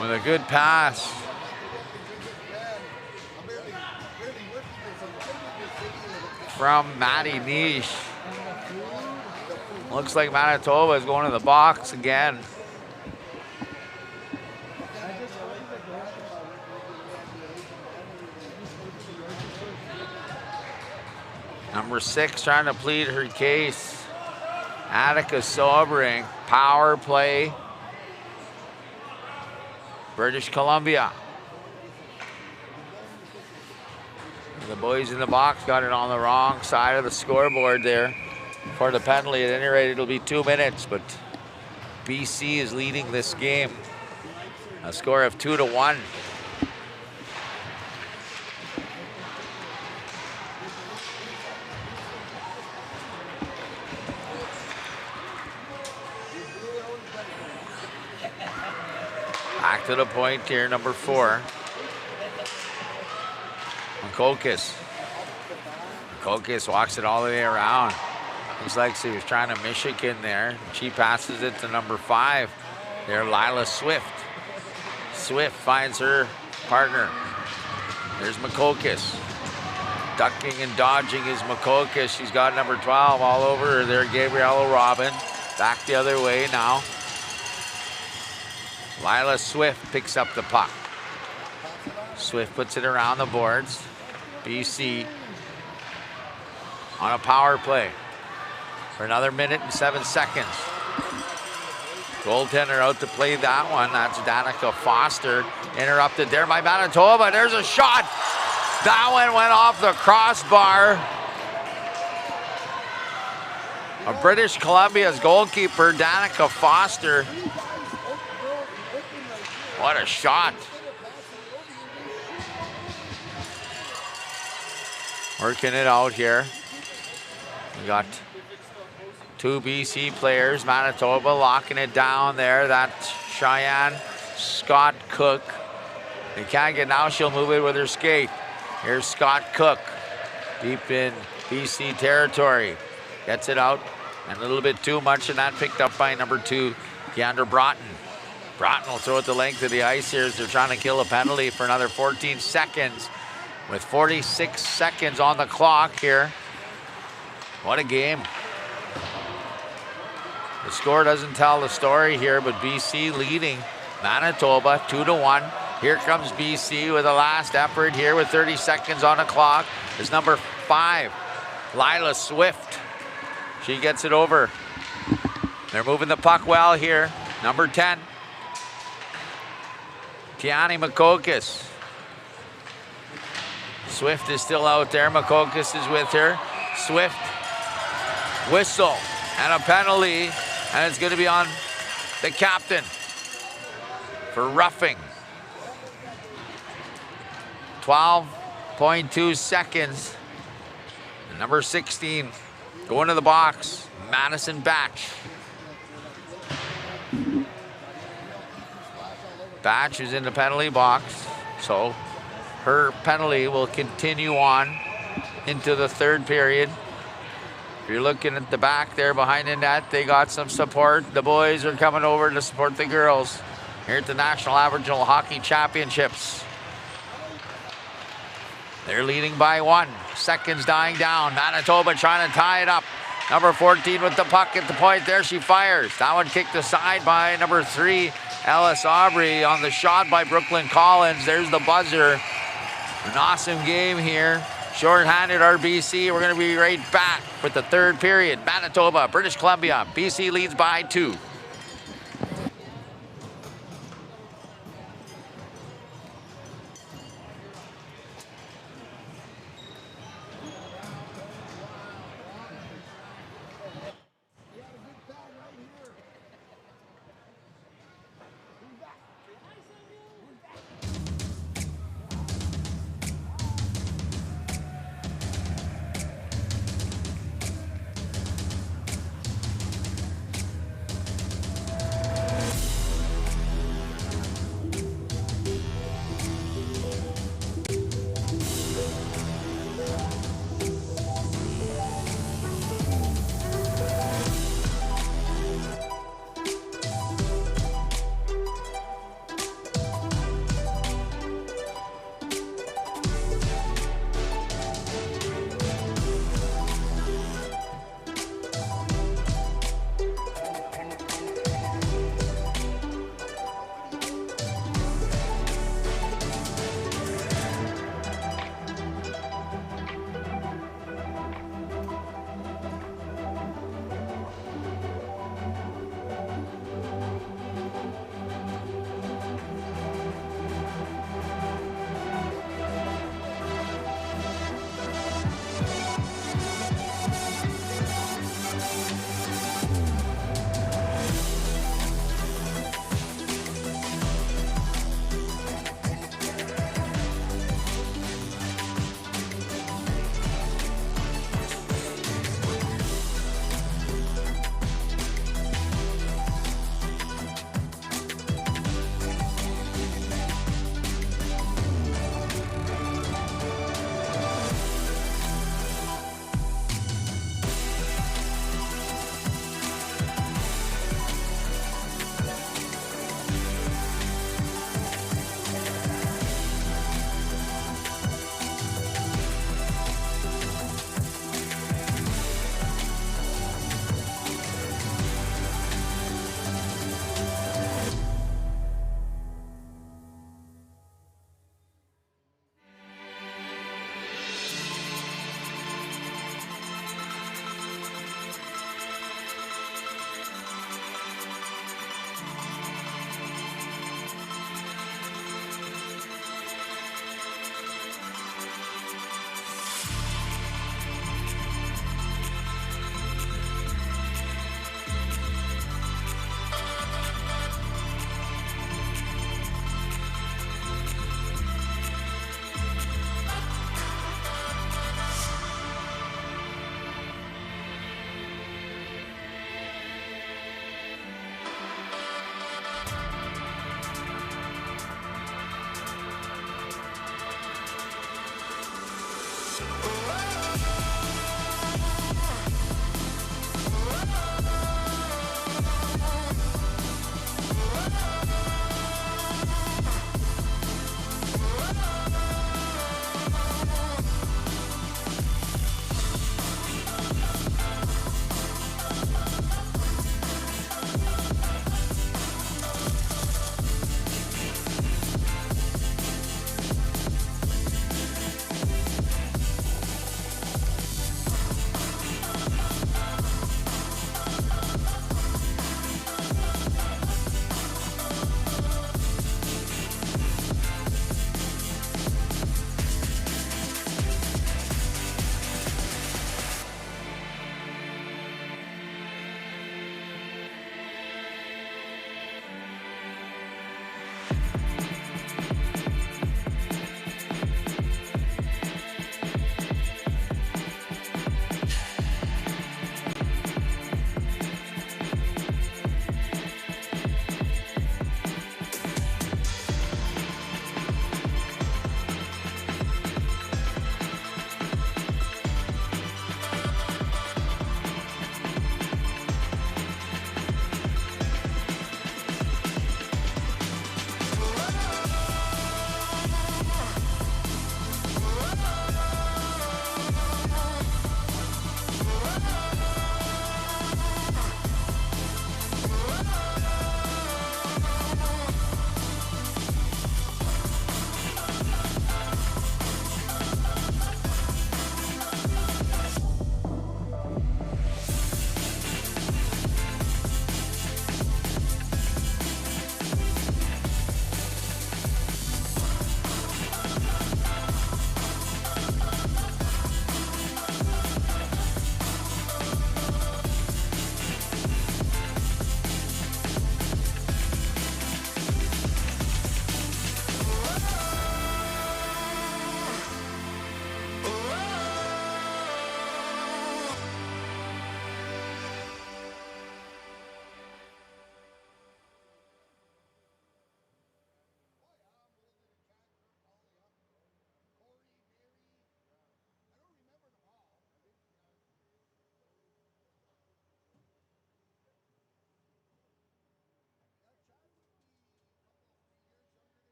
with a good pass. From Maddie Niche. Looks like Manitoba is going to the box again. Number 6 trying to plead her case. Attica Sobering, power play. British Columbia. The boys in the box got it on the wrong side of the scoreboard there for the penalty. At any rate, it'll be 2 minutes, but BC is leading this game. A score of 2-1. Back to the point here, number 4. Makokis. Makokis walks it all the way around. Looks like she was trying to Michigan there. She passes it to number 5. There, Lila Swift. Swift finds her partner. There's Makokis. Ducking and dodging is Makokis. She's got number 12 all over her there, Gabriella Robin. Back the other way now. Lila Swift picks up the puck. Swift puts it around the boards. BC on a power play for another minute and 7 seconds. Goaltender out to play that one. That's Danica Foster. Interrupted there by Manitoba. There's a shot. That one went off the crossbar of British Columbia's goalkeeper, Danica Foster. What a shot. Working it out here. We got Two BC players. Manitoba locking it down there. That's Cheyenne Scott Cook. They can't get now. She'll move it with her skate. Here's Scott Cook. Deep in BC territory. Gets it out. And a little bit too much, and that picked up by number 2, Keandra Broughton. Broughton will throw it the length of the ice here as they're trying to kill a penalty for another 14 seconds. With 46 seconds on the clock here. What a game. The score doesn't tell the story here, but BC leading Manitoba 2-1. Here comes BC with a last effort here with 30 seconds on the clock. Is number 5, Lila Swift. She gets it over. They're moving the puck well here. Number 10, Tiani Makokis. Swift is still out there. Makokis is with her. Swift, whistle, and a penalty. And it's going to be on the captain for roughing. 12.2 seconds. And number 16 going to the box, Madison Batch. Batch is in the penalty box, so her penalty will continue on into the third period. If you're looking at the back there behind the net, they got some support. The boys are coming over to support the girls here at the National Aboriginal Hockey Championships. They're leading by 1. Seconds dying down. Manitoba trying to tie it up. Number 14 with the puck at the point there. She fires. That one kicked aside by number 3, Ellis Aubrey on the shot by Brooklyn Collins. There's the buzzer. An awesome game here. Short-handed RBC. We're going to be right back with the third period. Manitoba, British Columbia. BC leads by 2.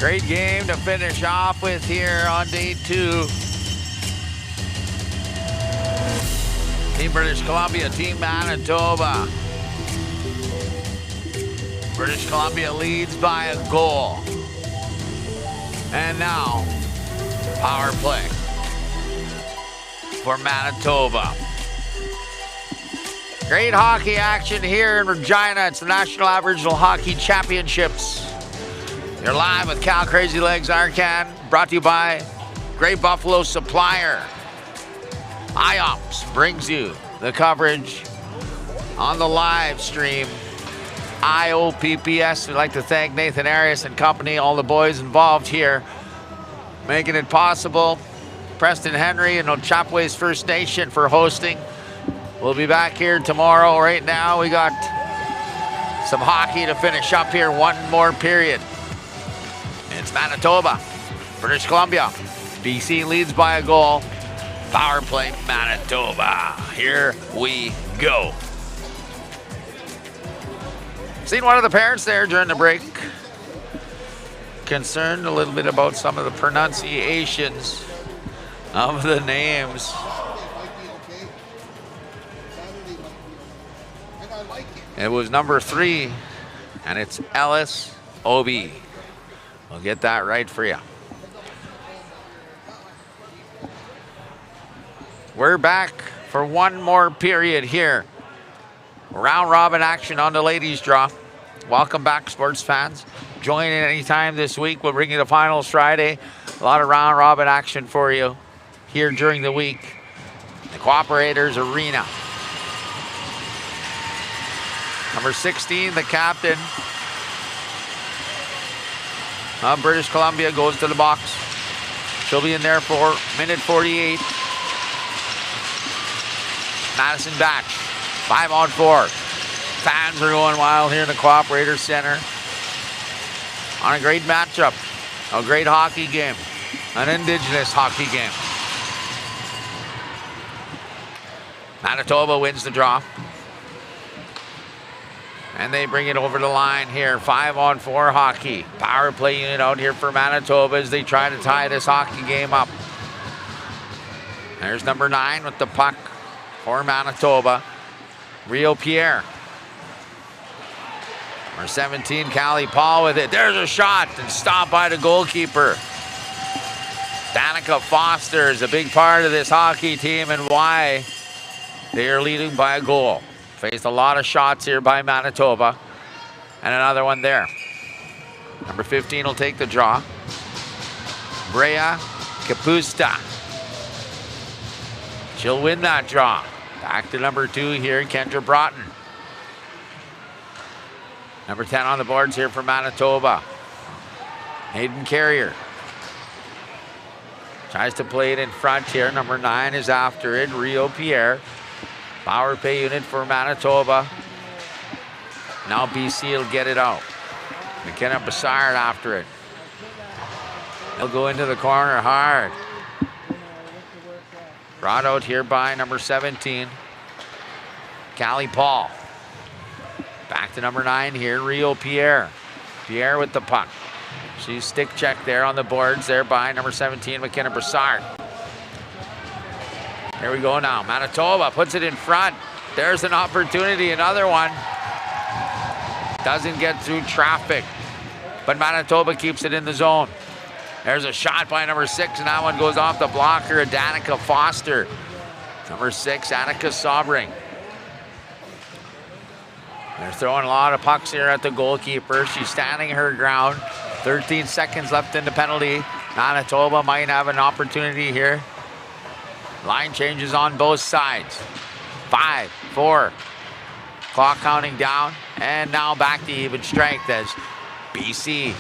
Great game to finish off with here on day 2. Team British Columbia, Team Manitoba. British Columbia leads by a goal. And now, power play for Manitoba. Great hockey action here in Regina. It's the National Aboriginal Hockey Championships. You're live with Cal Crazy Legs Arcan, brought to you by Great Buffalo Supplier. IOPS brings you the coverage on the live stream. IOPPS, we'd like to thank Nathan Arias and company, all the boys involved here, making it possible. Preston Henry and Ochapways First Nation for hosting. We'll be back here tomorrow. Right now, we got some hockey to finish up here. One more period. It's Manitoba, British Columbia. BC leads by a goal. Power play, Manitoba. Here we go. Seen one of the parents there during the break. Concerned a little bit about some of the pronunciations of the names. It was number 3, and it's Ellis Obi. We'll get that right for you. We're back for one more period here. Round robin action on the ladies draw. Welcome back, sports fans. Join in anytime this week. We'll bring you the finals Friday. A lot of round robin action for you here during the week. The Cooperators Arena. Number 16, the captain of British Columbia, goes to the box. She'll be in there for minute 48. Madison Batch, 5-on-4. Fans are going wild here in the Cooperator Center. On a great matchup, a great hockey game, an Indigenous hockey game. Manitoba wins the draw. And they bring it over the line here. 5-on-4 hockey. Power play unit out here for Manitoba as they try to tie this hockey game up. There's number 9 with the puck for Manitoba. Rio Pierre. Number 17, Callie Paul with it. There's a shot and stopped by the goalkeeper. Danica Foster is a big part of this hockey team and why they are leading by a goal. Faced a lot of shots here by Manitoba. And another one there. Number 15 will take the draw. Brea Kapusta. She'll win that draw. Back to number 2 here, Kendra Broughton. Number 10 on the boards here for Manitoba. Hayden Carrier. Tries to play it in front here. Number 9 is after it, Rio Pierre. Power play unit for Manitoba. Now BC will get it out. McKenna Bassard after it. He'll go into the corner hard. Brought out here by number 17, Callie Paul. Back to number 9 here, Rio Pierre. Pierre with the puck. She's stick check there on the boards there by number 17, McKenna Bassard. Here we go now. Manitoba puts it in front. There's an opportunity, another one. Doesn't get through traffic, but Manitoba keeps it in the zone. There's a shot by number 6, and that one goes off the blocker, Danica Foster. Number 6, Annika Sobring. They're throwing a lot of pucks here at the goalkeeper. She's standing her ground. 13 seconds left in the penalty. Manitoba might have an opportunity here. Line changes on both sides. 5, 4. Clock counting down. And now back to even strength as BC.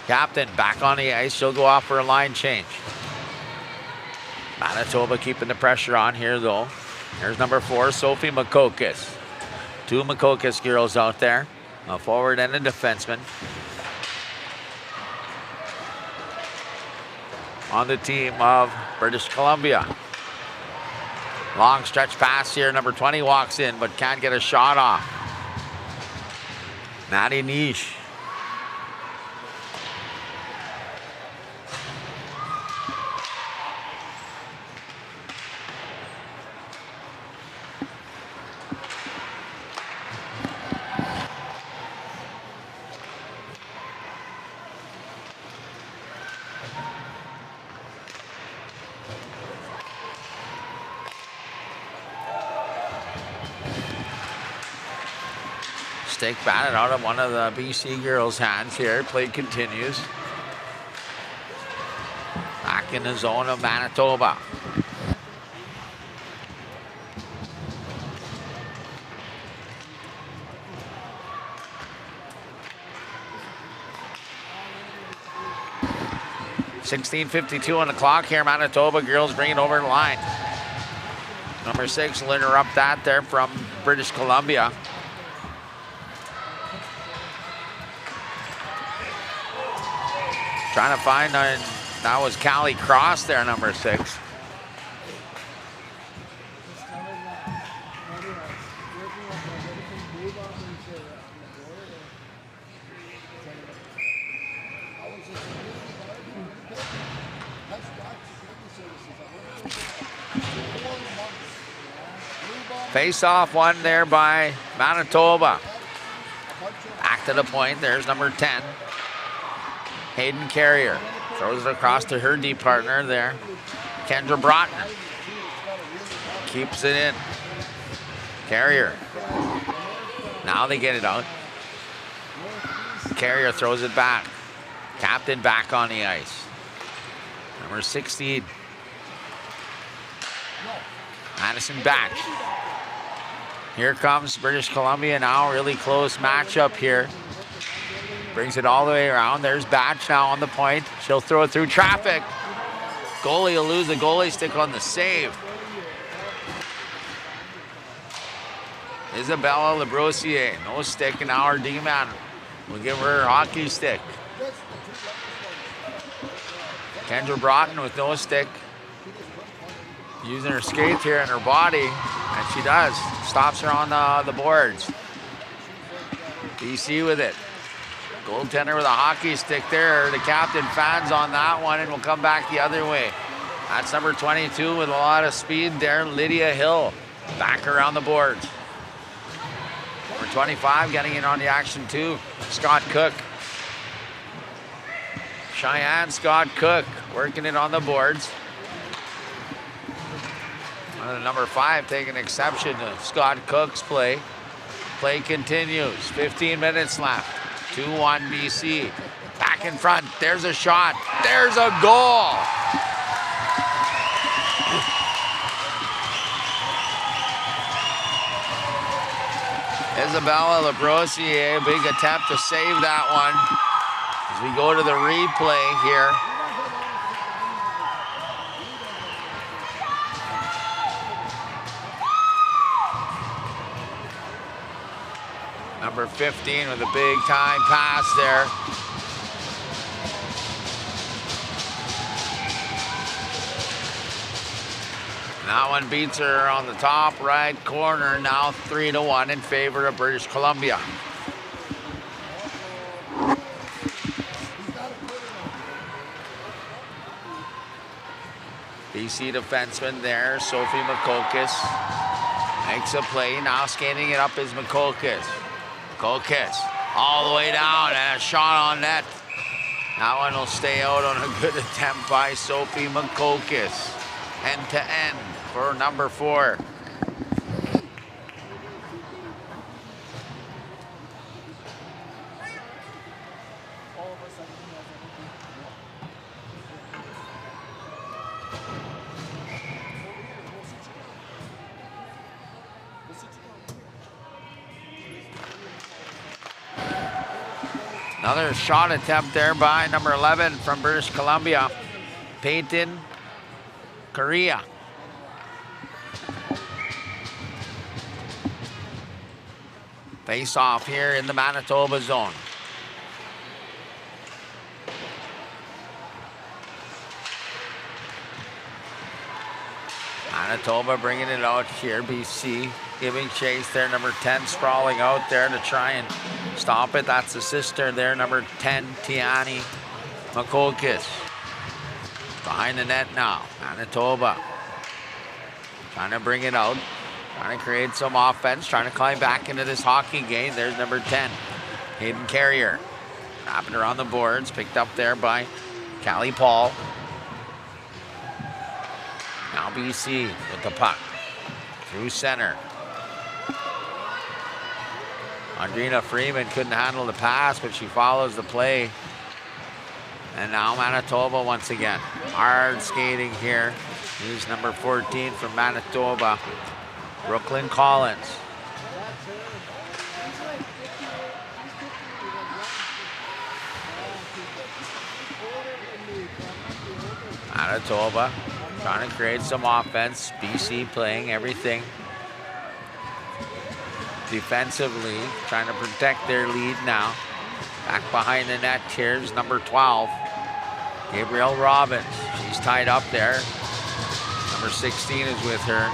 Captain back on the ice. She'll go off for a line change. Manitoba keeping the pressure on here though. There's number 4, Sophie Makokis. 2 Makokis girls out there. A forward and a defenseman. On the team of British Columbia. Long stretch pass here. Number 20 walks in, but can't get a shot off. Maddie Niche. stick batted out of one of the BC girls' hands here. Play continues. Back in the zone of Manitoba. .16:52 on the clock here. Manitoba girls bring it over the line. Number 6 will interrupt that there from British Columbia. Trying to find, that was Callie Cross there, number 6. Face-off one there by Manitoba. Back to the point, there's number 10. Hayden Carrier throws it across to her D partner there. Kendra Broughton keeps it in. Carrier. Now they get it out. Carrier throws it back. Captain back on the ice. Number 16. Madison back. Here comes British Columbia now. Really close matchup here. Brings it all the way around. There's Batch now on the point. She'll throw it through traffic. Goalie will lose the goalie stick on the save. Isabella Labrosier, no stick, and now our D-man will give her hockey stick. Kendra Broughton with no stick. Using her skates here in her body, and she does. Stops her on the boards. BC with it. Goaltender with a hockey stick there. The captain fans on that one and will come back the other way. That's number 22 with a lot of speed there, Lydia Hill. Back around the boards. Number 25 getting in on the action too, Scott Cook. Cheyenne Scott Cook working it on the boards. Number 5 taking exception to Scott Cook's play. Play continues. 15 minutes left. 2-1 BC. Back in front. There's a shot. There's a goal. Isabella Labrosier, big attempt to save that one. As we go to the replay here. Number 15 with a big time pass there. And that one beats her on the top right corner. Now 3-1 in favor of British Columbia. BC defenseman there, Sophie Makokis. Makes a play, now skating it up is Makokis. Makokis all the way down and a shot on net. That one will stay out on a good attempt by Sophie Makokis. End to end for number 4. Another shot attempt there by number 11 from British Columbia, Peyton Correa. Face off here in the Manitoba zone. Manitoba bringing it out here, BC giving chase there, number 10 sprawling out there to try and stop it. That's the sister there, number 10, Tiani Makokis. Behind the net now, Manitoba trying to bring it out, trying to create some offense, trying to climb back into this hockey game. There's number 10, Hayden Carrier. Wrapping her on the boards, picked up there by Callie Paul. Now BC with the puck through center. Andrina Freeman couldn't handle the pass, but she follows the play. And now Manitoba once again. Hard skating here. Here's number 14 from Manitoba, Brooklyn Collins. Manitoba trying to create some offense. BC playing everything defensively, trying to protect their lead now. Back behind the net, here's number 12, Gabrielle Robbins. She's tied up there. Number 16 is with her,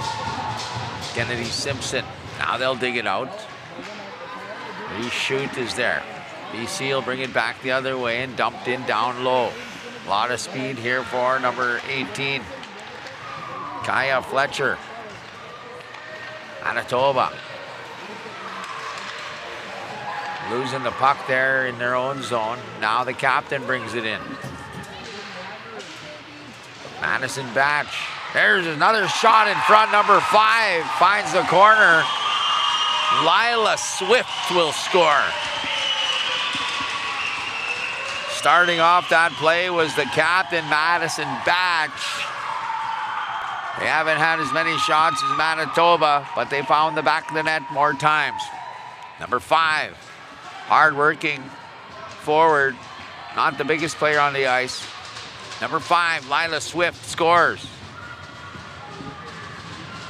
Kennedy Simpson. Now they'll dig it out. Reshoot is there. BC will bring it back the other way and dumped in down low. A lot of speed here for number 18, Kaya Fletcher. Manitoba losing the puck there in their own zone. Now the captain brings it in. Madison Batch. There's another shot in front. Number 5 finds the corner. Lila Swift will score. Starting off that play was the captain, Madison Batch. They haven't had as many shots as Manitoba, but they found the back of the net more times. Number 5, hard-working forward, not the biggest player on the ice. Number 5, Lila Swift scores.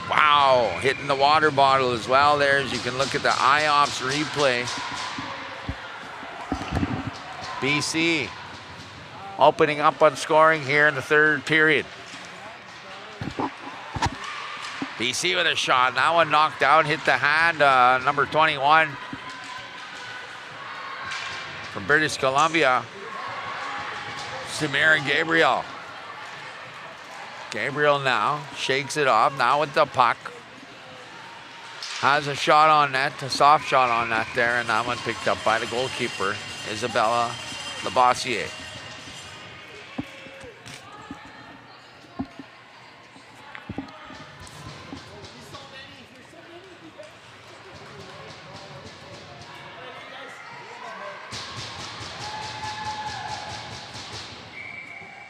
Wow, hitting the water bottle as well there, as you can look at the IOPS replay. BC opening up on scoring here in the third period. BC with a shot. That one knocked out, hit the hand. Number 21 from British Columbia, Samira Gabriel. Gabriel now shakes it off. Now with the puck. Has a shot on net, a soft shot on net there, and that one picked up by the goalkeeper, Isabella Labossiere.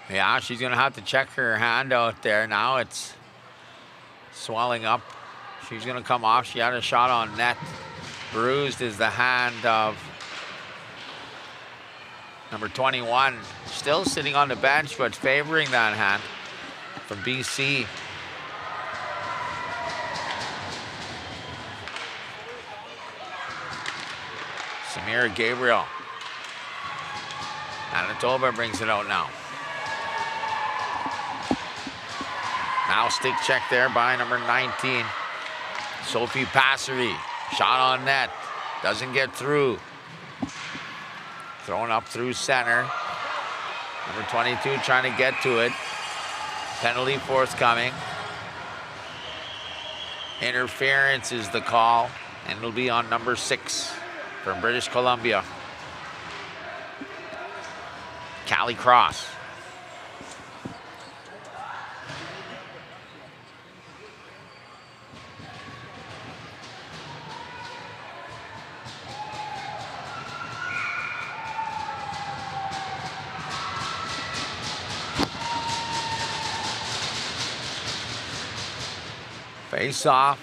Yeah, she's going to have to check her hand out there. Now it's swelling up. She's going to come off. She had a shot on net. Bruised is the hand of number 21. Still sitting on the bench, but favoring that hand from BC. Samira Gabriel. Manitoba brings it out now. Now stick check there by number 19, Sophie Passery. Shot on net, doesn't get through. Thrown up through center. Number 22 trying to get to it. Penalty forthcoming. Interference is the call, and it'll be on number 6 from British Columbia, Callie Cross. Face off,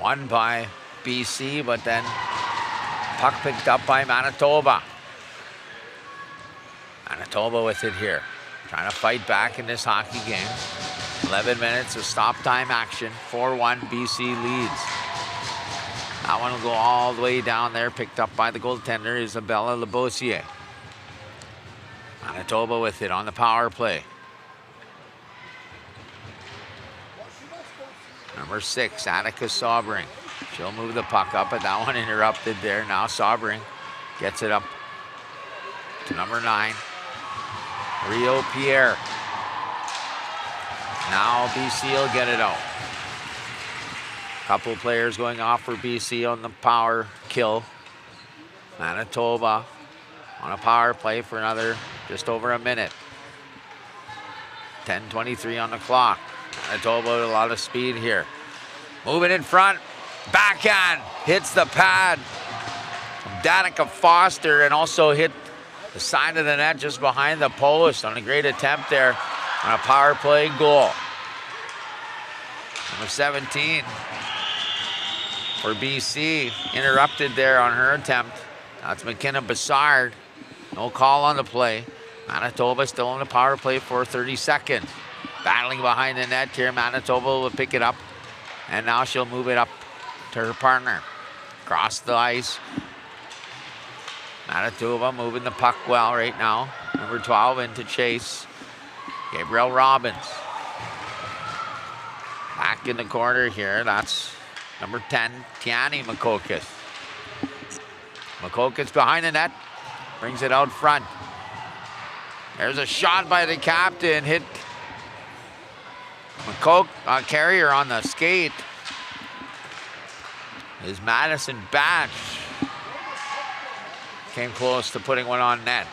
won by BC, but then puck picked up by Manitoba. Manitoba with it here, trying to fight back in this hockey game. 11 minutes of stop time action, 4-1 BC leads. That one will go all the way down there, picked up by the goaltender, Isabella Labossiere. Manitoba with it on the power play. Number 6, Attica Sobring. She'll move the puck up, but that one interrupted there. Now Sobring gets it up to number 9, Rio Pierre. Now BC will get it out. Couple players going off for BC on the power kill. Manitoba on a power play for another just over a minute. 10:23 on the clock. Manitoba with a lot of speed here. Moving in front. Backhand hits the pad from Danica Foster and also hit the side of the net just behind the post on a great attempt there on a power play goal. Number 17 for BC, interrupted there on her attempt. That's McKenna Bassard. No call on the play. Manitoba still on the power play for 32nd. Battling behind the net here. Manitoba will pick it up. And now she'll move it up to her partner. Across the ice. Manitoba moving the puck well right now. Number 12 into chase. Gabrielle Robbins. Back in the corner here. That's number 10, Tiani Makokis. Makokis behind the net. Brings it out front. There's a shot by the captain. Hit Carrier on the skate. Is Madison Batch. Came close to putting one on net.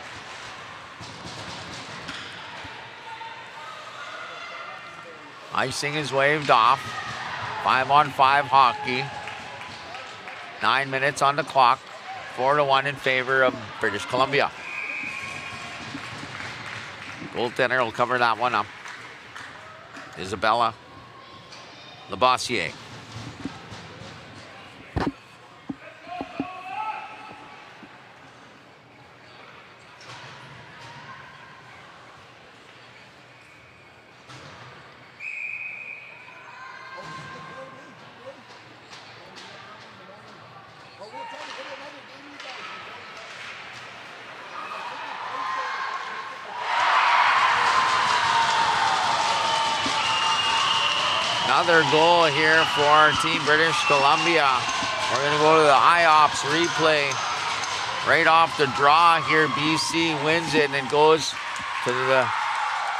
Icing is waved off. 5-on-5 hockey. 9 minutes on the clock. 4-1 in favor of British Columbia. Goaltender will cover that one up. Isabella Labossiere. Another goal here for Team British Columbia. We're going to go to the IOPS replay. Right off the draw here, BC wins it and it goes to the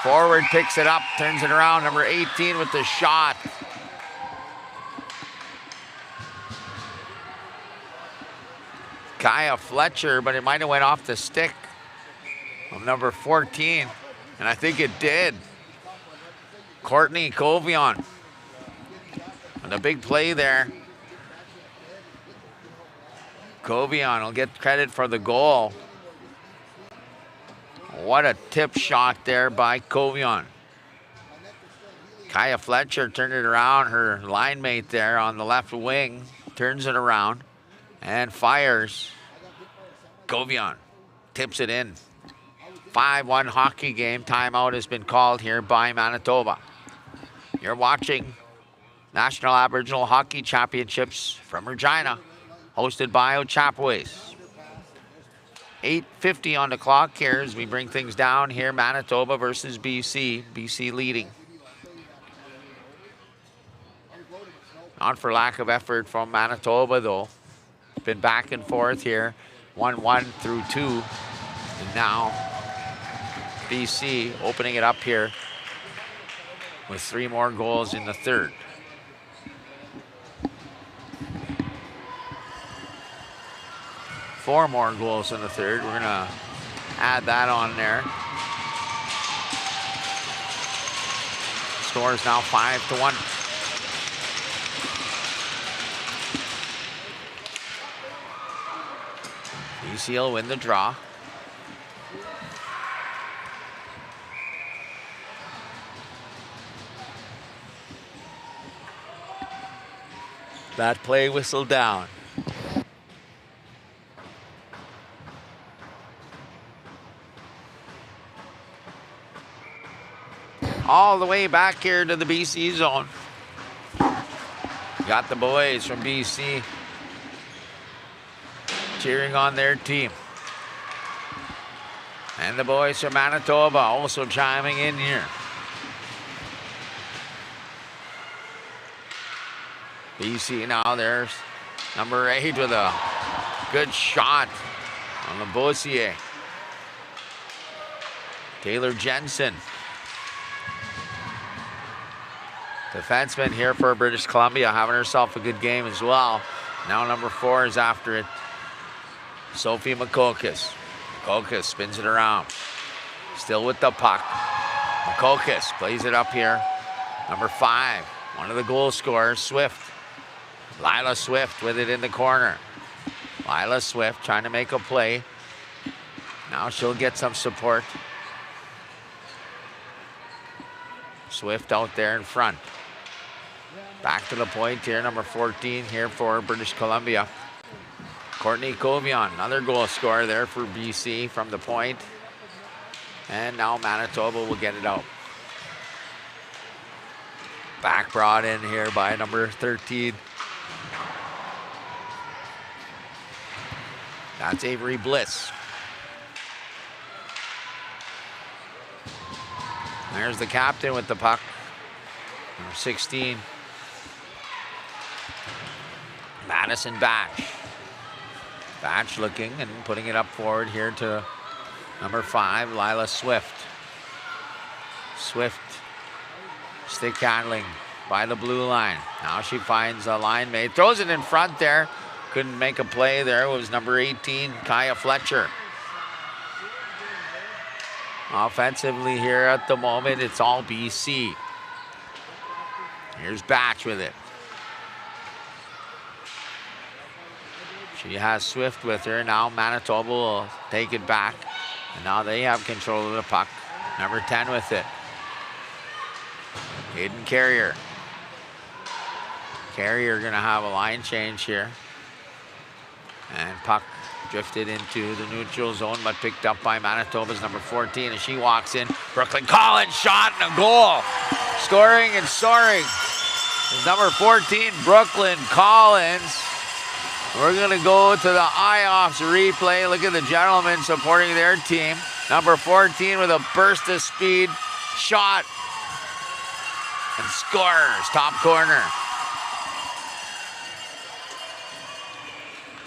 forward, picks it up, turns it around. Number 18 with the shot. Kaya Fletcher, but it might have went off the stick of number 14, and I think it did. Courtney Covion. And a big play there. Covion will get credit for the goal. What a tip shot there by Covion. Kaya Fletcher turned it around. Her line mate there on the left wing turns it around and fires. Covion tips it in. 5-1 hockey game. Timeout has been called here by Manitoba. You're watching National Aboriginal Hockey Championships from Regina, hosted by Ochapowace. 8:50 on the clock here as we bring things down here. Manitoba versus BC. BC leading. Not for lack of effort from Manitoba, though. Been back and forth here. 1-1 through 2. And now BC opening it up here with 3 more goals in the third. Four more goals in the third. We're going to add that on there. Score is now 5-1. BC will win the draw. That play whistle down. All the way back here to the BC zone. Got the boys from BC cheering on their team. And the boys from Manitoba also chiming in here. BC now, there's number 8 with a good shot on the Labossiere. Taylor Jensen. Defenseman here for British Columbia, having herself a good game as well. Now number 4 is after it. Sophie Makokis. Makokis spins it around. Still with the puck. Makokis plays it up here. Number 5, one of the goal scorers, Swift. Lila Swift with it in the corner. Lila Swift trying to make a play. Now she'll get some support. Swift out there in front. Back to the point here, number 14 here for British Columbia. Courtney Covion, another goal scorer there for BC from the point. And now Manitoba will get it out. Back brought in here by number 13. That's Avery Bliss. There's the captain with the puck. Number 16. Madison Batch. Batch looking and putting it up forward here to number 5, Lila Swift. Swift stick handling by the blue line. Now she finds a line mate. Throws it in front there. Couldn't make a play there. It was number 18, Kaya Fletcher. Offensively here at the moment, it's all BC. Here's Batch with it. She has Swift with her. Now Manitoba will take it back. And now they have control of the puck. Number 10 with it. Hayden Carrier. Carrier gonna have a line change here. And puck drifted into the neutral zone, but picked up by Manitoba's number 14 as she walks in. Brooklyn Collins shot and a goal. Scoring and soaring is number 14, Brooklyn Collins. We're gonna go to the IOFS replay. Look at the gentlemen supporting their team. Number 14 with a burst of speed, shot, and scores, top corner.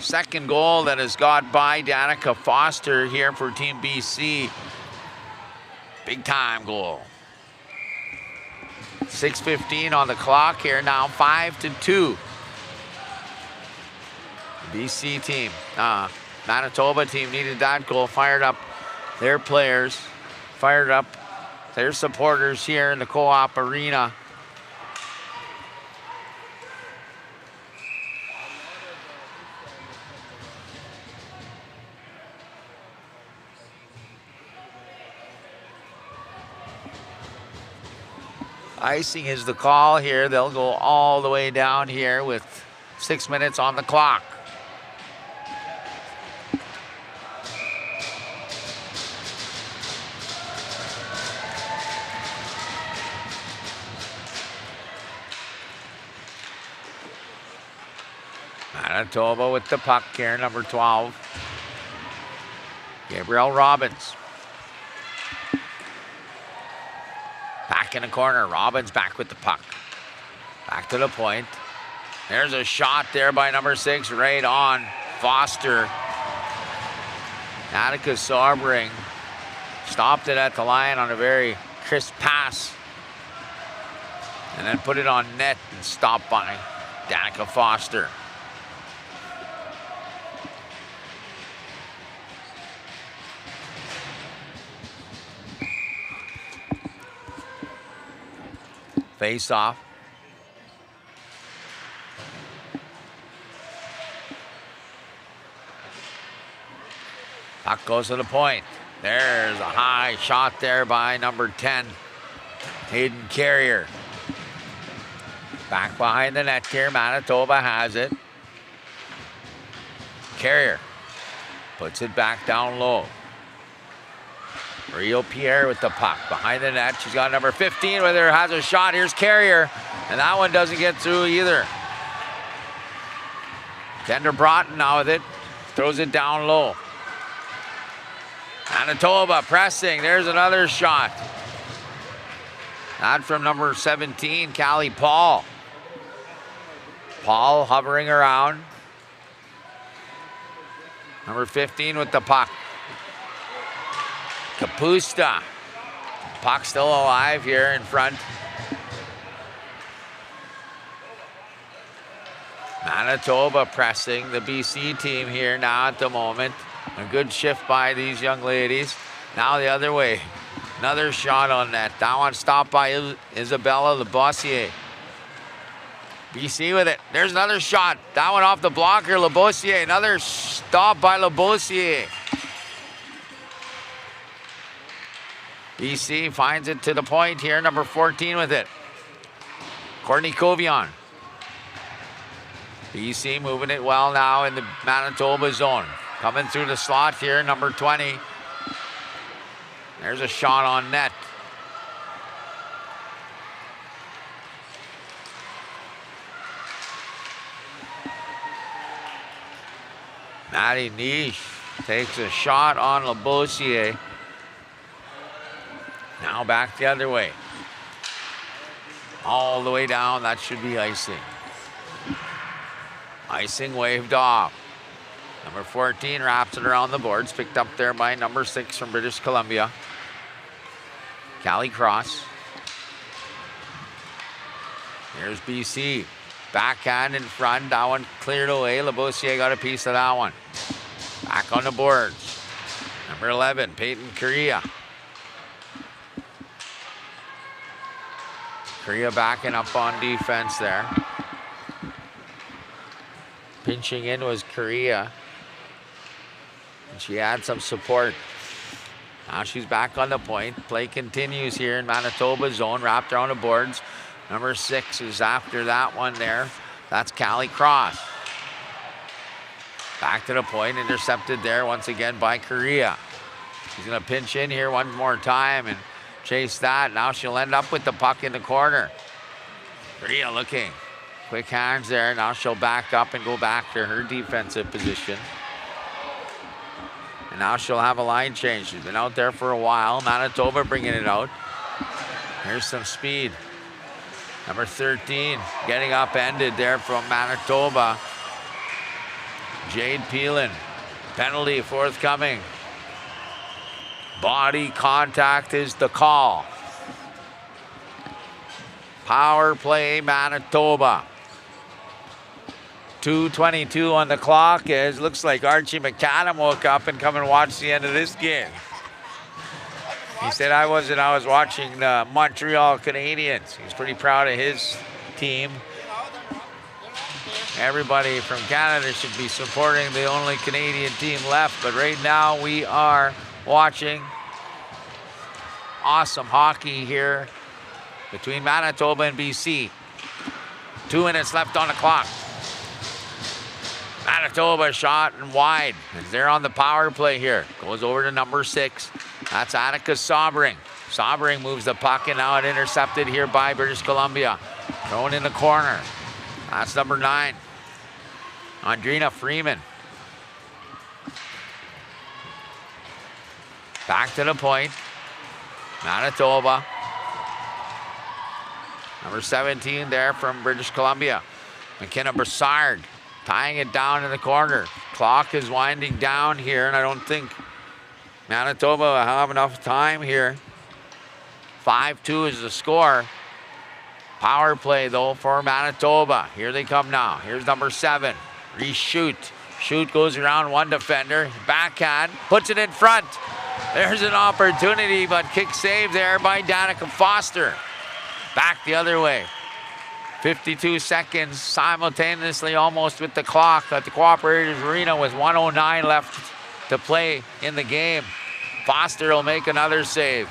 Second goal that has got by Danica Foster here for Team BC. Big time goal. 6:15 on the clock here now, 5-2. BC team, Manitoba team needed that goal, fired up their players, fired up their supporters here in the Co-op Arena. Icing is the call here. They'll go all the way down here with 6 minutes on the clock. Manitoba with the puck here, number 12. Gabrielle Robbins. Back in the corner, Robbins back with the puck. Back to the point. There's a shot there by number 6, right on Foster. Attica Sobering stopped it at the line on a very crisp pass. And then put it on net and stopped by Danica Foster. Face off. Puck goes to the point. There's a high shot there by number 10, Hayden Carrier. Back behind the net here, Manitoba has it. Carrier puts it back down low. Rio Pierre with the puck behind the net. She's got number 15 with her, has a shot. Here's Carrier, and that one doesn't get through either. Kendra Broughton now with it, throws it down low. Manitoba pressing, there's another shot. That from number 17, Callie Paul. Paul hovering around. Number 15 with the puck. Kapusta. Puck still alive here in front. Manitoba pressing the BC team here now at the moment. A good shift by these young ladies. Now the other way. Another shot on net. That one stopped by Isabella Labossiere. BC with it. There's another shot. That one off the blocker. Labossiere. Another stop by Labossiere. BC finds it to the point here. Number 14 with it. Courtney Covion. BC moving it well now in the Manitoba zone. Coming through the slot here, number 20. There's a shot on net. Maddie Niche takes a shot on Labossiere. Now back the other way. All the way down, that should be icing. Icing waved off. Number 14 wraps it around the boards, picked up there by number 6 from British Columbia. Callie Cross. Here's BC. Backhand in front, that one cleared away. Labossiere got a piece of that one. Back on the boards. Number 11, Peyton Correa. Correa backing up on defense there. Pinching in was Correa. And she had some support. Now she's back on the point. Play continues here in Manitoba zone, wrapped around the boards. Number 6 is after that one there. That's Callie Cross. Back to the point, intercepted there once again by Correa. She's gonna pinch in here one more time and chase that. Now she'll end up with the puck in the corner. Correa looking. Quick hands there. Now she'll back up and go back to her defensive position. And now she'll have a line change. She's been out there for a while. Manitoba bringing it out. Here's some speed. Number 13 getting upended there from Manitoba. Jade Peelan. Penalty forthcoming. Body contact is the call. Power play Manitoba. 2:22 on the clock. As looks like Archie McAdam woke up and come and watch the end of this game. He said, I was watching the Montreal Canadiens. He's pretty proud of his team. Everybody from Canada should be supporting the only Canadian team left, but right now we are watching awesome hockey here between Manitoba and BC. 2 minutes left on the clock. Manitoba shot and wide as they're on the power play here. Goes over to number 6. That's Annika Sobring. Sobring moves the puck and now it intercepted here by British Columbia. Thrown in the corner. That's number 9. Andrina Freeman. Back to the point. Manitoba. Number 17 there from British Columbia. McKenna Brassard tying it down in the corner. Clock is winding down here, and I don't think Manitoba will have enough time here. 5-2 is the score. Power play, though, for Manitoba. Here they come now. Here's number 7, Reese Shute. Shute goes around one defender. Backhand, puts it in front. There's an opportunity, but kick save there by Danica Foster. Back the other way. 52 seconds simultaneously almost with the clock at the Cooperators Arena with 1:09 left to play in the game. Foster will make another save.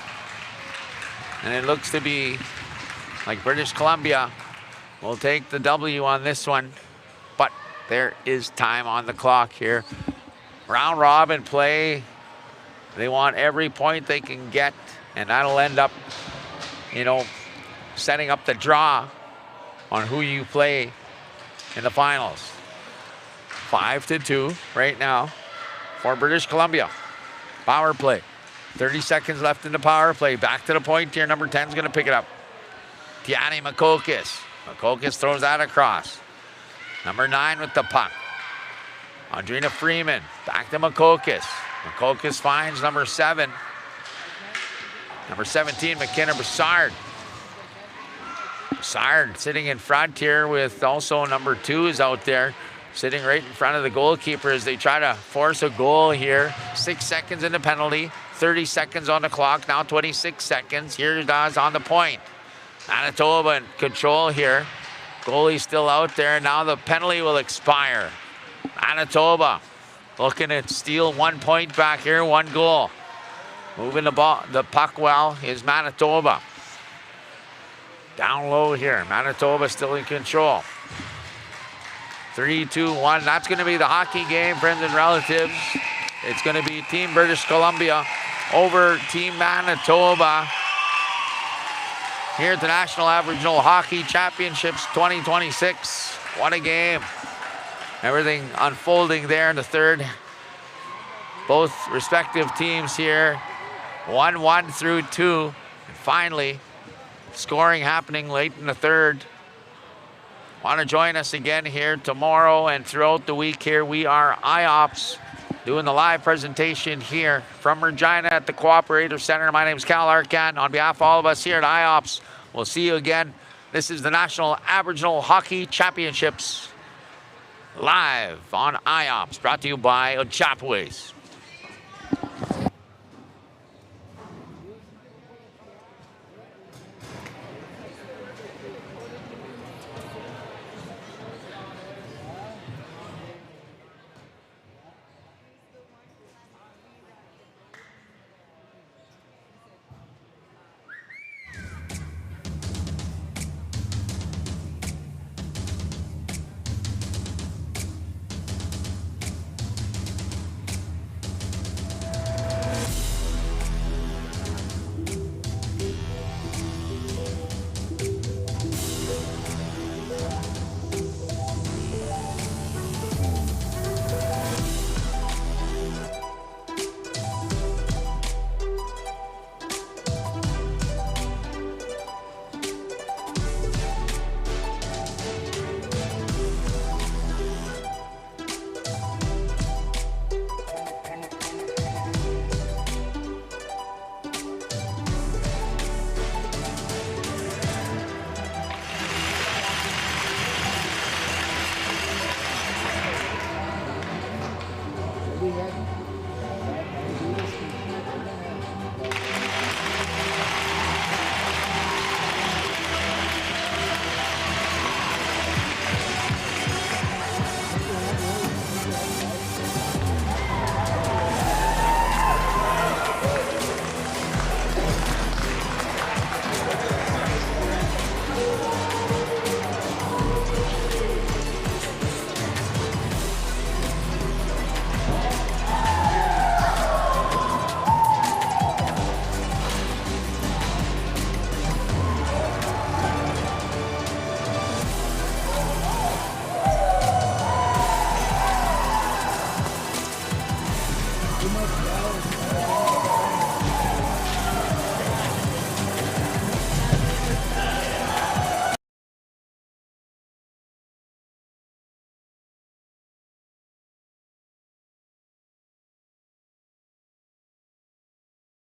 And it looks to be like British Columbia will take the W on this one. But there is time on the clock here. Round robin play. They want every point they can get, and that'll end up, setting up the draw on who you play in the finals. 5-2 right now for British Columbia. Power play. 30 seconds left in the power play. Back to the point here. Number 10 is going to pick it up. Tiani Makokis. Makokis throws that across. Number 9 with the puck. Andrina Freeman. Back to Makokis. Makokis finds number 7. Number 17, McKenna Brassard. Brassard sitting in front here with also number 2 is out there, sitting right in front of the goalkeeper as they try to force a goal here. 6 seconds in the penalty, 30 seconds on the clock, now 26 seconds. Here it is on the point. Manitoba in control here. Goalie still out there. Now the penalty will expire. Manitoba looking to steal 1 point back here, 1 goal. Moving the puck well is Manitoba. Down low here. Manitoba still in control. 3-2-1. That's going to be the hockey game, friends and relatives. It's going to be Team British Columbia over Team Manitoba here at the National Aboriginal Hockey Championships 2026. What a game. Everything unfolding there in the third. Both respective teams here, 1-1 through 2. And finally, scoring happening late in the third. Want to join us again here tomorrow and throughout the week here. We are IOPS doing the live presentation here from Regina at the Cooperative Center. My name is Cal Arcan. On behalf of all of us here at IOPS, we'll see you again. This is the National Aboriginal Hockey Championships live on IOPS, brought to you by Ochapowace.